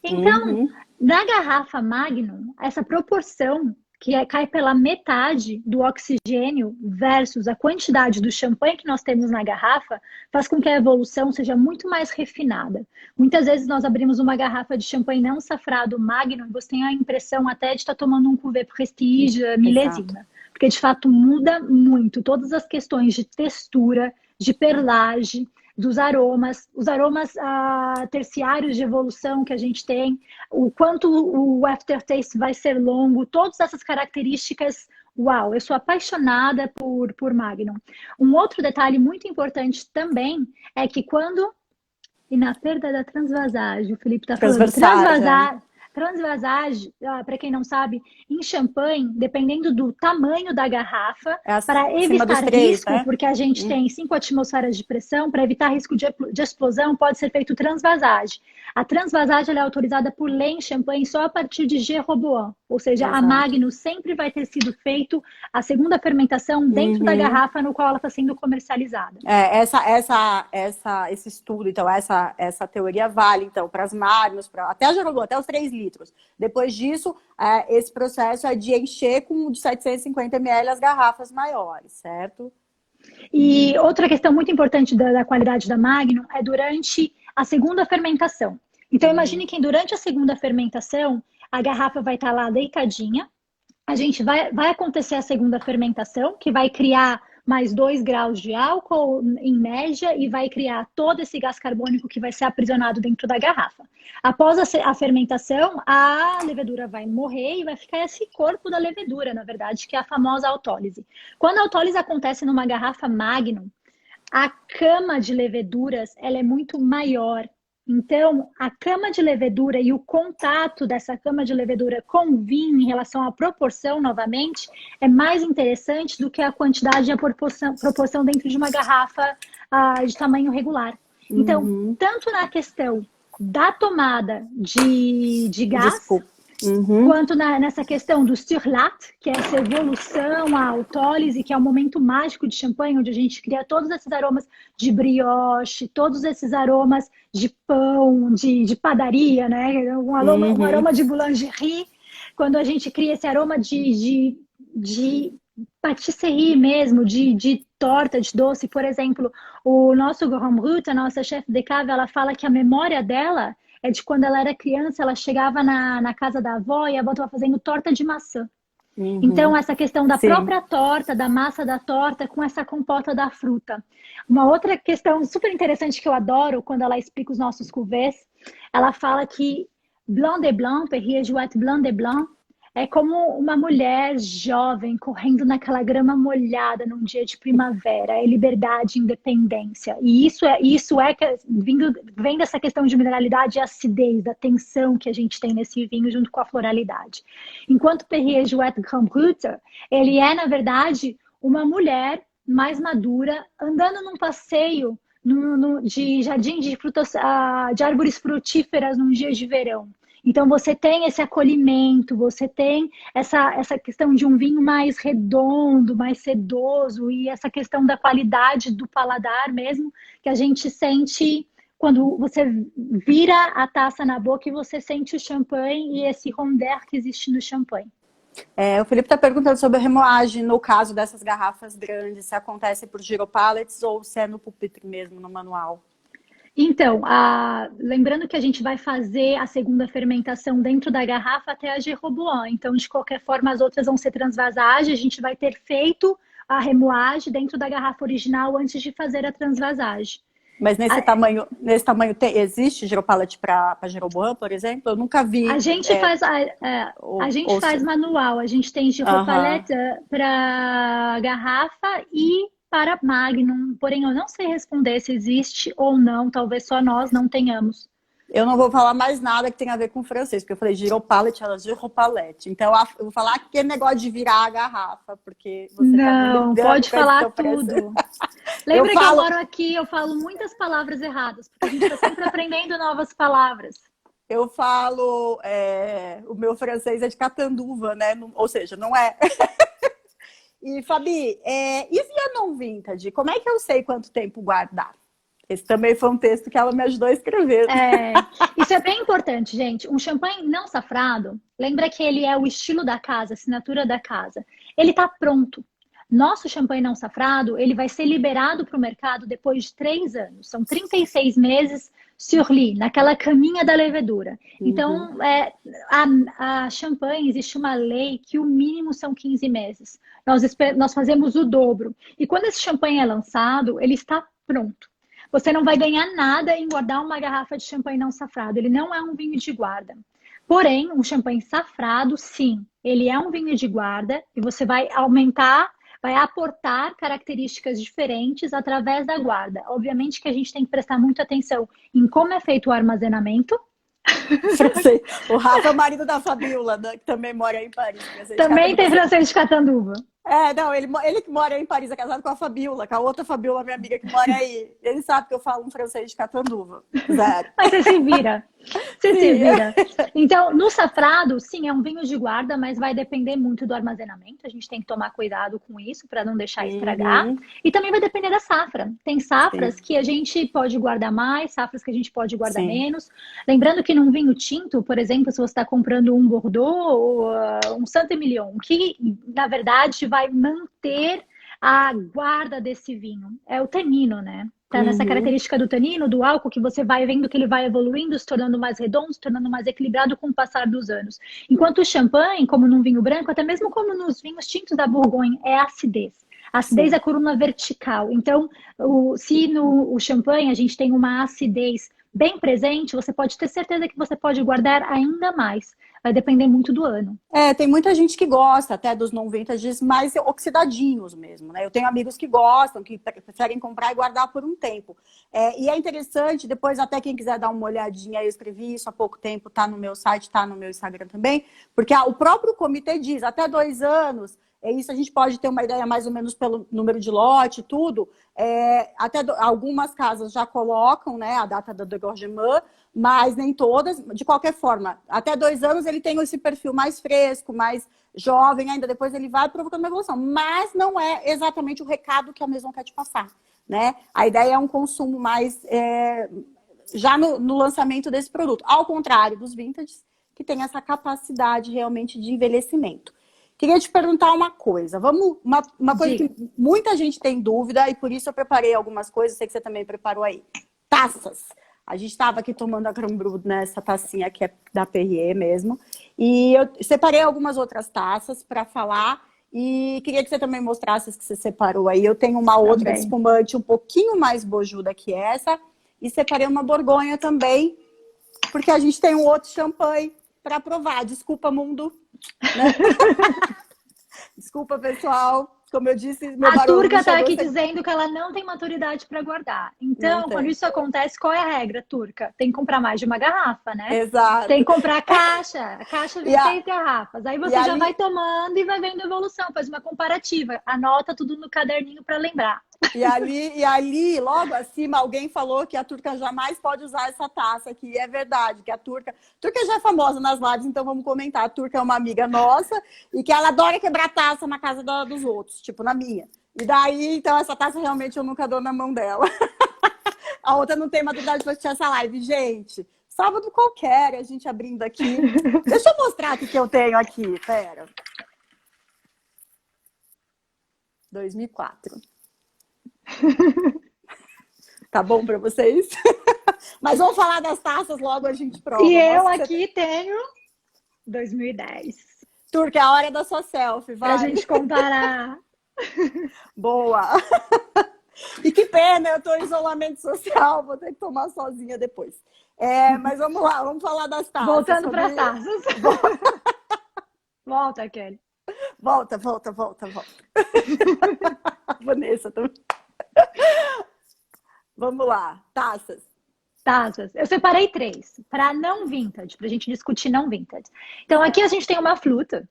Então, na garrafa Magnum, essa proporção que cai pela metade do oxigênio versus a quantidade do champanhe que nós temos na garrafa, faz com que a evolução seja muito mais refinada. Muitas vezes nós abrimos uma garrafa de champanhe não safrado Magnum e você tem a impressão até de estar tomando um cuvée Prestige milésima. Porque de fato muda muito todas as questões de textura, de perlage, dos aromas, os aromas terciários de evolução que a gente tem, o quanto o aftertaste vai ser longo, todas essas características. Uau, eu sou apaixonada por Magnum. Um outro detalhe muito importante também é que e na perda da transvasagem, o Felipe está falando, transvasagem, para quem não sabe, em champanhe, dependendo do tamanho da garrafa, para evitar risco, né? Porque a gente tem 5 atmosferas de pressão, para evitar risco de explosão, pode ser feito transvasagem. A transvasagem é autorizada por lei em champanhe só a partir de Jeroboam, ou seja, a Magnum sempre vai ter sido feito a segunda fermentação dentro da garrafa no qual ela está sendo comercializada. Esse estudo, então, essa teoria vale, então, para as Magnums, até a Jeroboam, até os 3 litros. Depois disso, esse processo é de encher com de 750 ml as garrafas maiores, certo? E outra questão muito importante da qualidade da Magnum é durante a segunda fermentação. Então, imagine que durante a segunda fermentação, a garrafa vai estar lá deitadinha, a gente vai acontecer a segunda fermentação, que vai criar mais 2 graus de álcool em média e vai criar todo esse gás carbônico que vai ser aprisionado dentro da garrafa. Após a fermentação, a levedura vai morrer e vai ficar esse corpo da levedura, na verdade, que é a famosa autólise. Quando a autólise acontece numa garrafa Magnum, a cama de leveduras ela é muito maior. Então, a cama de levedura e o contato dessa cama de levedura com o vinho em relação à proporção, novamente, é mais interessante do que a quantidade e a proporção dentro de uma garrafa de tamanho regular. Então, tanto na questão da tomada de gás, quanto nessa questão do surlat, que é essa evolução, a autólise, que é o momento mágico de champanhe, onde a gente cria todos esses aromas de brioche, todos esses aromas de pão, de padaria, né? Um aroma de boulangerie, quando a gente cria esse aroma de patisserie mesmo, de torta, de doce. Por exemplo, o nosso Grand Brut, a nossa chefe de cave, ela fala que a memória dela é de quando ela era criança, ela chegava na casa da avó e a avó estava fazendo torta de maçã. Então, essa questão da própria torta, da massa da torta, com essa compota da fruta. Uma outra questão super interessante que eu adoro, quando ela explica os nossos cuvées, ela fala que Blanc de Blanc, Perrier Jouet Blanc de Blanc, é como uma mulher jovem correndo naquela grama molhada num dia de primavera. É liberdade, independência. E isso vem dessa questão de mineralidade e acidez, da tensão que a gente tem nesse vinho junto com a floralidade. Enquanto Perrier Jouet Grand Brut, ele é, na verdade, uma mulher mais madura, andando num passeio de jardim de frutas, de árvores frutíferas num dia de verão. Então, você tem esse acolhimento, você tem essa questão de um vinho mais redondo, mais sedoso, e essa questão da qualidade do paladar mesmo, que a gente sente quando você vira a taça na boca e você sente o champanhe e esse rondeur que existe no champanhe. O Felipe está perguntando sobre a remoagem no caso dessas garrafas grandes, se acontece por giropallets ou se é no pupitre mesmo, no manual. Então, lembrando que a gente vai fazer a segunda fermentação dentro da garrafa até a Jeroboam. Então, de qualquer forma, as outras vão ser transvasagem. A gente vai ter feito a remoagem dentro da garrafa original antes de fazer a transvasagem. Mas nesse tamanho existe giropallet para Jeroboam, por exemplo? Eu nunca vi. A gente faz manual. A gente tem giropallet para garrafa e para Magnum. Porém, eu não sei responder se existe ou não. Talvez só nós não tenhamos. Eu não vou falar mais nada que tenha a ver com francês, porque eu falei giropallet, ela giropallet. Então, eu vou falar que é negócio de virar a garrafa, porque você não, pode falar tudo. Lembra que eu moro aqui, eu falo muitas palavras erradas, porque a gente está sempre aprendendo novas palavras. Eu falo, o meu francês é de catanduva, né? Ou seja, não é. E, Fabi, e via não vintage? Como é que eu sei quanto tempo guardar? Esse também foi um texto que ela me ajudou a escrever. Isso é bem importante, gente. Um champanhe não safrado, lembra que ele é o estilo da casa, a assinatura da casa. Ele está pronto. Nosso champanhe não safrado, ele vai ser liberado para o mercado depois de 3 anos. São 36 meses sur lit, naquela caminha da levedura. Então, a champanhe, existe uma lei que o mínimo são 15 meses. Nós fazemos o dobro. E quando esse champanhe é lançado, ele está pronto. Você não vai ganhar nada em guardar uma garrafa de champanhe não safrado. Ele não é um vinho de guarda. Porém, um champanhe safrado, sim, ele é um vinho de guarda e você vai vai aportar características diferentes através da guarda. Obviamente que a gente tem que prestar muita atenção em como é feito o armazenamento. O Rafa é o marido da Fabiola, né, que também mora em Paris. Também tem francês de catanduva. Não, ele que mora em Paris, é casado com a Fabiola, com a outra Fabiola, minha amiga que mora aí. Ele sabe que eu falo um francês de catanduva. Zero. Mas você se vira. Você se vira. Então, no safrado, sim, é um vinho de guarda, mas vai depender muito do armazenamento. A gente tem que tomar cuidado com isso para não deixar estragar. E também vai depender da safra. Tem safras que a gente pode guardar mais, safras que a gente pode guardar menos. Lembrando que num vinho tinto, por exemplo, se você está comprando um Bordeaux ou um Saint-Emilion, que na verdade vai manter a guarda desse vinho. É o tanino, né? Tá nessa característica do tanino, do álcool, que você vai vendo que ele vai evoluindo, se tornando mais redondo, se tornando mais equilibrado com o passar dos anos. Enquanto o champanhe, como num vinho branco, até mesmo como nos vinhos tintos da Bourgogne, é a acidez. A acidez é a coluna vertical. Então, se no champanhe a gente tem uma acidez bem presente, você pode ter certeza que você pode guardar ainda mais. Vai depender muito do ano. Tem muita gente que gosta até dos non-vintages mais oxidadinhos mesmo, né? Eu tenho amigos que gostam, que preferem comprar e guardar por um tempo. E é interessante, depois até quem quiser dar uma olhadinha, eu escrevi isso há pouco tempo, tá no meu site, tá no meu Instagram também, porque o próprio comitê diz, até 2 anos, isso a gente pode ter uma ideia mais ou menos pelo número de lote e tudo. Até algumas casas já colocam, né, a data do degorgement, mas nem todas. De qualquer forma, até 2 anos ele tem esse perfil mais fresco, mais jovem ainda. Depois ele vai provocando uma evolução. Mas não é exatamente o recado que a Maison quer te passar, né? A ideia é um consumo mais já no lançamento desse produto. Ao contrário dos vintages, que tem essa capacidade realmente de envelhecimento. Queria te perguntar uma coisa. Uma coisa que muita gente tem dúvida, e por isso eu preparei algumas coisas, sei que você também preparou aí. Taças. A gente estava aqui tomando a Crème Brûlée nessa tacinha que é da Perrier mesmo. E eu separei algumas outras taças para falar. E queria que você também mostrasse as que você separou aí. Eu tenho uma outra de espumante um pouquinho mais bojuda que essa. E separei uma Borgonha também, porque a gente tem um outro champanhe para provar. Desculpa, mundo. Né? Desculpa, pessoal. Como eu disse, meu a Turca está aqui dizendo que ela não tem maturidade para guardar. Então, quando isso acontece, qual é a regra, Turca? Tem que comprar mais de uma garrafa, né? Exato. Tem que comprar a caixa. A caixa vem 6 garrafas. Aí você já vai tomando e vai vendo a evolução. Faz uma comparativa. Anota tudo no caderninho para lembrar. E ali, logo acima, alguém falou que a Turca jamais pode usar essa taça aqui. É verdade, que a Turca já é famosa nas lives, então vamos comentar. A Turca é uma amiga nossa e que ela adora quebrar taça na casa dos outros, tipo na minha. E daí, então, essa taça realmente eu nunca dou na mão dela. A outra não tem maturidade para assistir essa live, gente. Sábado qualquer, a gente abrindo aqui. Deixa eu mostrar o que eu tenho aqui, pera. 2004. Tá bom para vocês? Mas vamos falar das taças logo, a gente prova. E eu aqui tenho 2010. Turca, é a hora da sua selfie, vai. Pra gente comparar. Boa. E que pena, eu tô em isolamento social, vou ter que tomar sozinha depois. Mas vamos lá, vamos falar das taças. Voltando para as taças. Volta, Kelly. Volta. Vanessa também. Vamos lá, taças. Taças. Eu separei 3 para não vintage, para a gente discutir não vintage. Então aqui a gente tem uma flute.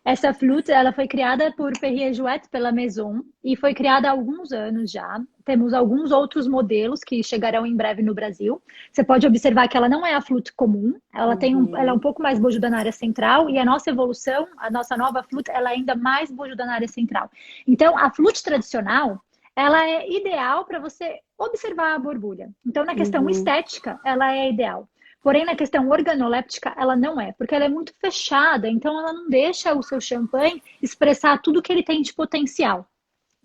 Essa flute, ela foi criada por Perrier Jouet pela Maison e foi criada há alguns anos já. Temos alguns outros modelos que chegarão em breve no Brasil. Você pode observar que ela não é a flute comum, ela ela é um pouco mais bojuda na área central e a nossa evolução, a nossa nova flute, ela é ainda mais bojuda na área central. Então, a flute tradicional, ela é ideal para você observar a borbulha. Então, na questão estética, ela é ideal. Porém, na questão organoléptica, ela não é, porque ela é muito fechada, então ela não deixa o seu champanhe expressar tudo que ele tem de potencial.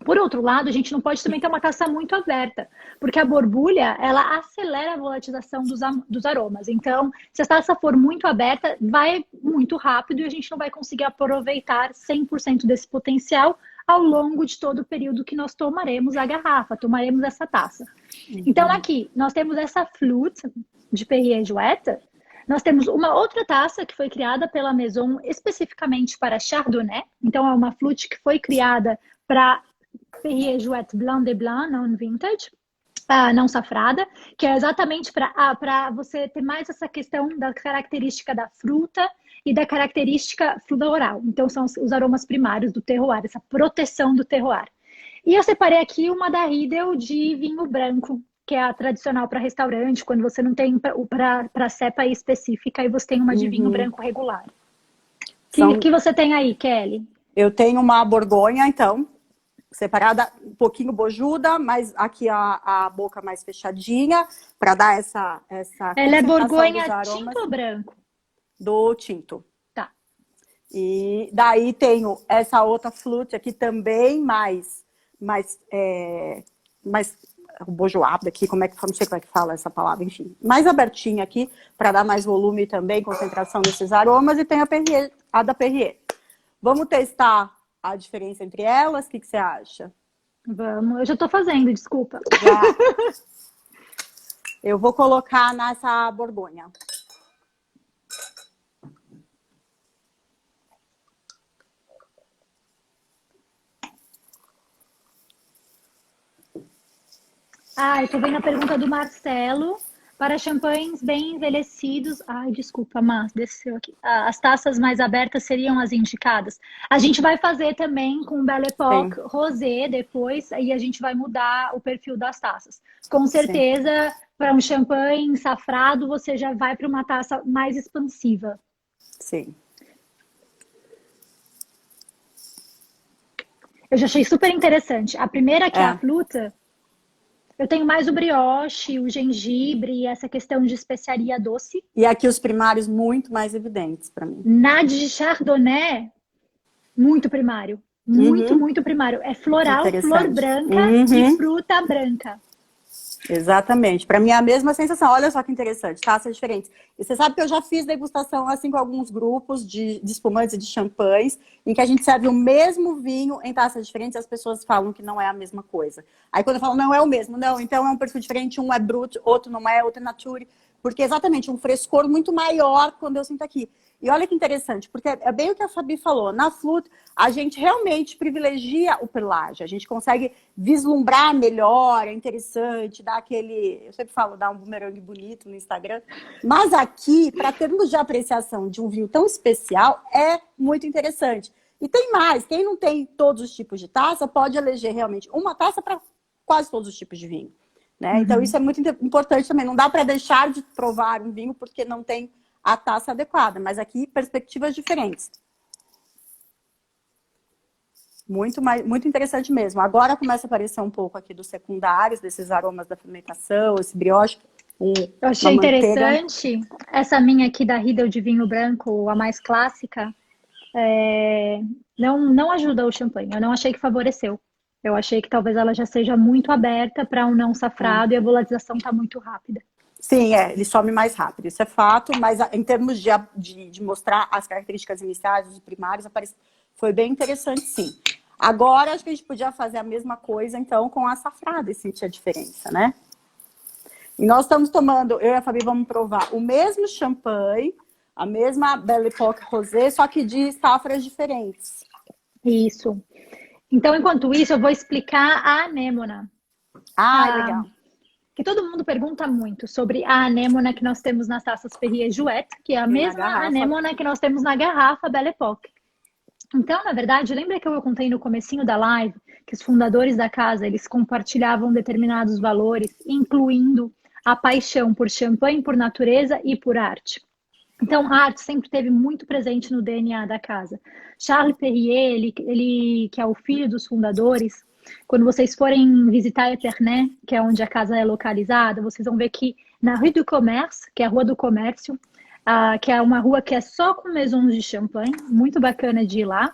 Por outro lado, a gente não pode também ter uma taça muito aberta, porque a borbulha, ela acelera a volatilização dos aromas. Então, se a taça for muito aberta, vai muito rápido e a gente não vai conseguir aproveitar 100% desse potencial ao longo de todo o período que nós tomaremos a garrafa, tomaremos essa taça. Então, aqui, nós temos essa flute de Perrier Jouet. Nós temos uma outra taça que foi criada pela Maison especificamente para Chardonnay. Então, é uma flute que foi criada para Perrier Jouet Blanc de Blanc, não vintage, não safrada, que é exatamente para você ter mais essa questão da característica da fruta e da característica floral. Então, são os aromas primários do terroir, essa proteção do terroir. E eu separei aqui uma da Riedel de vinho branco, que é a tradicional para restaurante, quando você não tem para cepa específica e você tem uma de vinho branco regular. Que você tem aí, Kelly? Eu tenho uma Borgonha, então, separada, um pouquinho bojuda, mas aqui a boca mais fechadinha, para dar essa Ela é Borgonha tinto ou branco? Do tinto. Tá. E daí tenho essa outra flute aqui também, mais bojoada aqui, não sei como é que fala essa palavra, enfim, mais abertinha aqui, para dar mais volume também, concentração desses aromas, e tem a da Perrier. Vamos testar a diferença entre elas? O que você acha? Vamos, eu já tô fazendo, desculpa. Eu vou colocar nessa Borgonha. Eu tô vendo a pergunta do Marcelo. Para champanhes bem envelhecidos... Ai, desculpa, Mar, desceu aqui. As taças mais abertas seriam as indicadas. A gente vai fazer também com Belle Époque Rosé depois, e a gente vai mudar o perfil das taças. Com certeza, para um champanhe safrado, você já vai para uma taça mais expansiva. Sim. Eu já achei super interessante. A primeira, que é a Fluta, eu tenho mais o brioche, o gengibre e essa questão de especiaria doce. E aqui os primários muito mais evidentes para mim. Na de Chardonnay, muito primário. Muito primário. É floral, flor branca e fruta branca. Exatamente. Para mim é a mesma sensação. Olha só que interessante, taças diferentes. E você sabe que eu já fiz degustação assim com alguns grupos de espumantes e de champanhes, em que a gente serve o mesmo vinho em taças diferentes e as pessoas falam que não é a mesma coisa. Aí quando eu falo, não é o mesmo, não, então é um perfil diferente, um é brut, outro não é, outro é nature. Porque exatamente, um frescor muito maior quando eu sinto aqui. E olha que interessante, porque é bem o que a Fabi falou. Na Flute, a gente realmente privilegia o perlage. A gente consegue vislumbrar melhor, é interessante, dar aquele... Eu sempre falo, dar um bumerangue bonito no Instagram. Mas aqui, para termos de apreciação de um vinho tão especial, é muito interessante. E tem mais. Quem não tem todos os tipos de taça, pode eleger realmente uma taça para quase todos os tipos de vinho. Né? Então, isso é muito importante também. Não dá para deixar de provar um vinho porque não tem a taça adequada. Mas aqui, perspectivas diferentes. muito interessante mesmo. Agora começa a aparecer um pouco aqui dos secundários, desses aromas da fermentação, esse brioche, Eu uma achei manteiga. interessante essa minha aqui da Riedel de vinho branco, a mais clássica, não ajuda o champanhe. Eu não achei que favoreceu. Eu achei que talvez ela já seja muito aberta para um não safrado e a volatilização está muito rápida. Sim, ele some mais rápido, isso é fato, mas em termos de mostrar as características iniciais, os primários, foi bem interessante, sim. Agora, acho que a gente podia fazer a mesma coisa, então, com a açafrada e sentir a diferença, né? E nós estamos tomando, eu e a Fabi vamos provar o mesmo champanhe, a mesma Belle Époque Rosé, só que de safras diferentes. Isso. Então, enquanto isso, eu vou explicar a anêmona. Legal. Que todo mundo pergunta muito sobre a anêmona que nós temos nas taças Perrier-Jouët, que é a mesma anêmona que nós temos na garrafa Belle Époque. Então, na verdade, lembra que eu contei no comecinho da live que os fundadores da casa, eles compartilhavam determinados valores, incluindo a paixão por champanhe, por natureza e por arte. Então, a arte sempre esteve muito presente no DNA da casa. Charles Perrier, ele que é o filho dos fundadores, quando vocês forem visitar Epernay, que é onde a casa é localizada, vocês vão ver que na Rue du Commerce, que é a Rua do Comércio, que é uma rua que é só com maisons de champanhe, muito bacana de ir lá.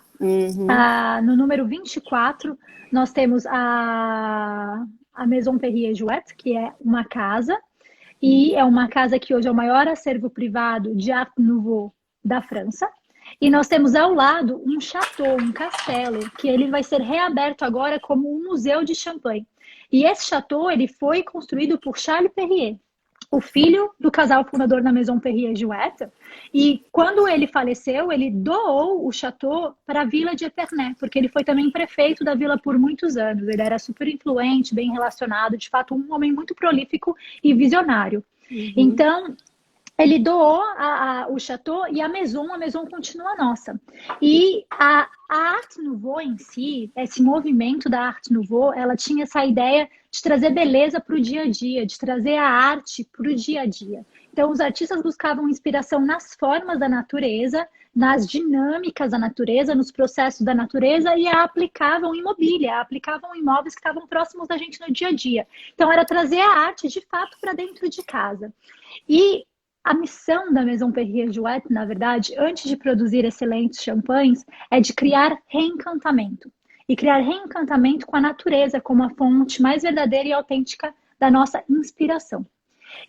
No número 24, nós temos a Maison Perrier-Jouët, que é uma casa, e é uma casa que hoje é o maior acervo privado de Art Nouveau da França. E nós temos ao lado um chateau, um castelo, que ele vai ser reaberto agora como um museu de champanhe. E esse chateau, ele foi construído por Charles Perrier, o filho do casal fundador da Maison Perrier-Jouët. E quando ele faleceu, ele doou o chateau para a vila de Epernay, porque ele foi também prefeito da vila por muitos anos. Ele era super influente, bem relacionado, de fato um homem muito prolífico e visionário. Então, ele doou o chateau e a Maison continua nossa. E a Art Nouveau em si, esse movimento da Art Nouveau, ela tinha essa ideia de trazer beleza para o dia a dia, de trazer a arte para o dia a dia. Então, os artistas buscavam inspiração nas formas da natureza, nas dinâmicas da natureza, nos processos da natureza e a aplicavam em mobília, aplicavam em imóveis que estavam próximos da gente no dia a dia. Então, era trazer a arte, de fato, para dentro de casa. E a missão da Maison Perrier-Jouët, na verdade, antes de produzir excelentes champanhes, é de criar reencantamento. E criar reencantamento com a natureza como a fonte mais verdadeira e autêntica da nossa inspiração.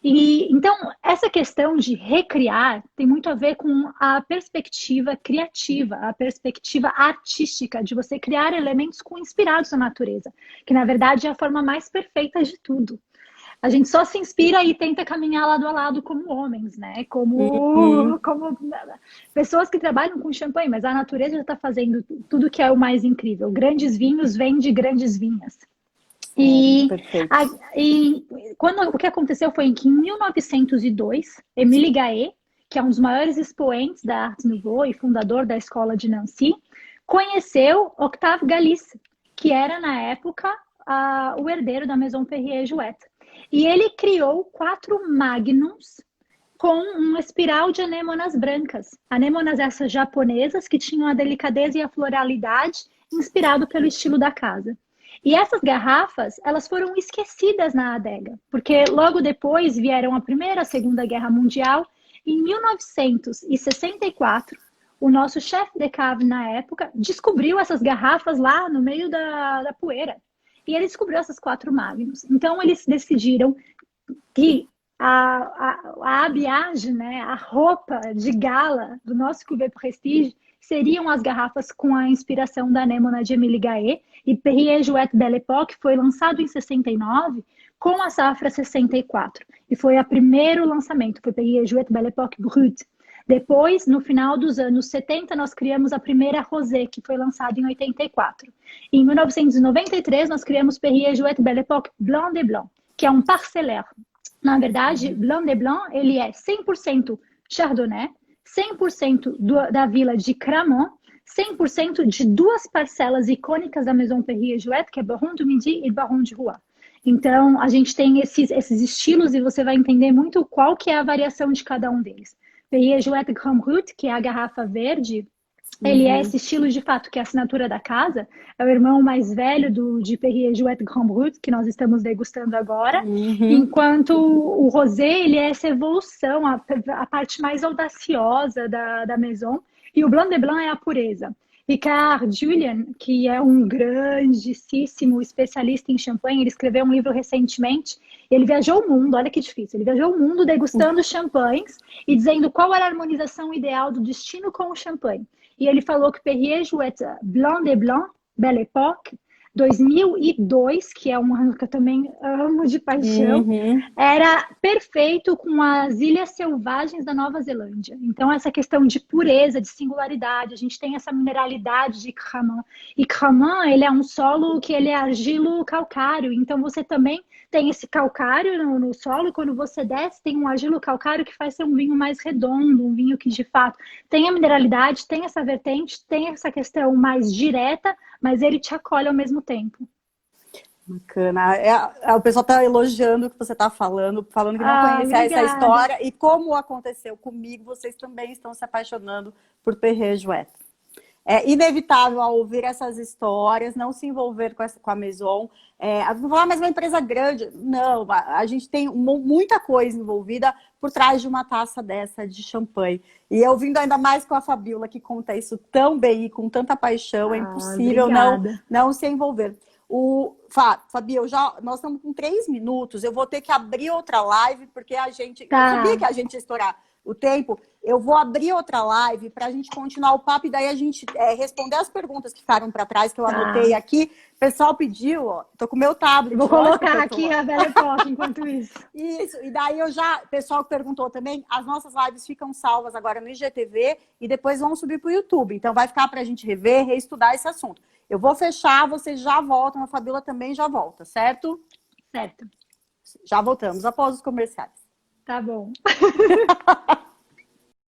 E então, essa questão de recriar tem muito a ver com a perspectiva criativa, a perspectiva artística, de você criar elementos inspirados na natureza, que na verdade é a forma mais perfeita de tudo. A gente só se inspira e tenta caminhar lado a lado como homens, né? Como pessoas que trabalham com champanhe, mas a natureza já está fazendo tudo que é o mais incrível. Grandes vinhos vêm de grandes vinhas. E o que aconteceu foi que em 1902, Émile Gaët, que é um dos maiores expoentes da Art Nouveau e fundador da escola de Nancy, conheceu Octave Galice, que era na época o herdeiro da Maison Perrier-Jouët. E ele criou 4 magnums com uma espiral de anêmonas brancas. Anêmonas essas japonesas que tinham a delicadeza e a floralidade inspirado pelo estilo da casa. E essas garrafas, elas foram esquecidas na adega, porque logo depois vieram a Primeira e a Segunda Guerra Mundial. Em 1964, o nosso chefe de cave na época descobriu essas garrafas lá no meio da poeira. E ele descobriu essas 4 magnums. Então, eles decidiram que a habillage, né, a roupa de gala do nosso Cuvée Prestige seriam as garrafas com a inspiração da anêmona de Émile Gaët. E Perrier-Jouët Belle Époque foi lançado em 69 com a safra 64. E foi o primeiro lançamento, foi Perrier-Jouët Belle Époque Brut. Depois, no final dos anos 70, nós criamos a primeira Rosé, que foi lançada em 84. Em 1993, nós criamos Perrier-Jouët Belle Époque Blanc de Blanc, que é um parcellaire. Na verdade, Blanc de Blanc, ele é 100% Chardonnay, 100% da vila de Cramont, 100% de 2 parcelas icônicas da Maison Perrier-Jouët, que é Baron du Midi e Baron de Rouen. Então, a gente tem esses estilos e você vai entender muito qual que é a variação de cada um deles. Perrier-Jouët Grand Brut, que é a garrafa verde, Ele é esse estilo de fato que é a assinatura da casa, é o irmão mais velho de Perrier Jouet Grand Brut, que nós estamos degustando agora, enquanto o rosé, ele é essa evolução, a parte mais audaciosa da Maison, e o Blanc de Blanc é a pureza. Ricard Julien, que é um grandíssimo especialista em champanhe, ele escreveu um livro recentemente, ele viajou o mundo, olha que difícil, ele viajou o mundo degustando champanhes e dizendo qual era a harmonização ideal do destino com o champanhe. E ele falou que Perrier Jouet Blanc de Blanc, Belle Époque, 2002, que é um ano que eu também amo de paixão, era perfeito com as Ilhas Selvagens da Nova Zelândia. Então, essa questão de pureza, de singularidade, a gente tem essa mineralidade de Cramant. E Cramant, ele é um solo que ele é argilo-calcário, então você também tem esse calcário no solo, e quando você desce, tem um argilo-calcário que faz ser um vinho mais redondo, um vinho que, de fato, tem a mineralidade, tem essa vertente, tem essa questão mais direta, mas ele te acolhe ao mesmo tempo. Bacana. O pessoal está elogiando o que você está falando que não conhecia essa história. E como aconteceu comigo, vocês também estão se apaixonando por Perrier Jouet. É inevitável ao ouvir essas histórias, não se envolver com a Maison. Vou falar, mas é uma empresa grande. Não, a gente tem muita coisa envolvida por trás de uma taça dessa de champanhe. E eu vindo ainda mais com a Fabiola, que conta isso tão bem e com tanta paixão, é impossível não se envolver. Fabi, nós estamos com 3 minutos, eu vou ter que abrir outra live, porque eu sabia que a gente ia estourar o tempo. Eu vou abrir outra live para a gente continuar o papo e daí a gente responder as perguntas que ficaram para trás, que eu anotei aqui. O pessoal pediu, ó, tô com o meu tablet. Vou colocar aqui a Belle Époque enquanto isso. Isso, e daí o pessoal perguntou também, as nossas lives ficam salvas agora no IGTV e depois vão subir para o YouTube. Então vai ficar para a gente rever, reestudar esse assunto. Eu vou fechar, vocês já voltam, a Fabiola também já volta, certo? Certo. Já voltamos, após os comerciais. Tá bom.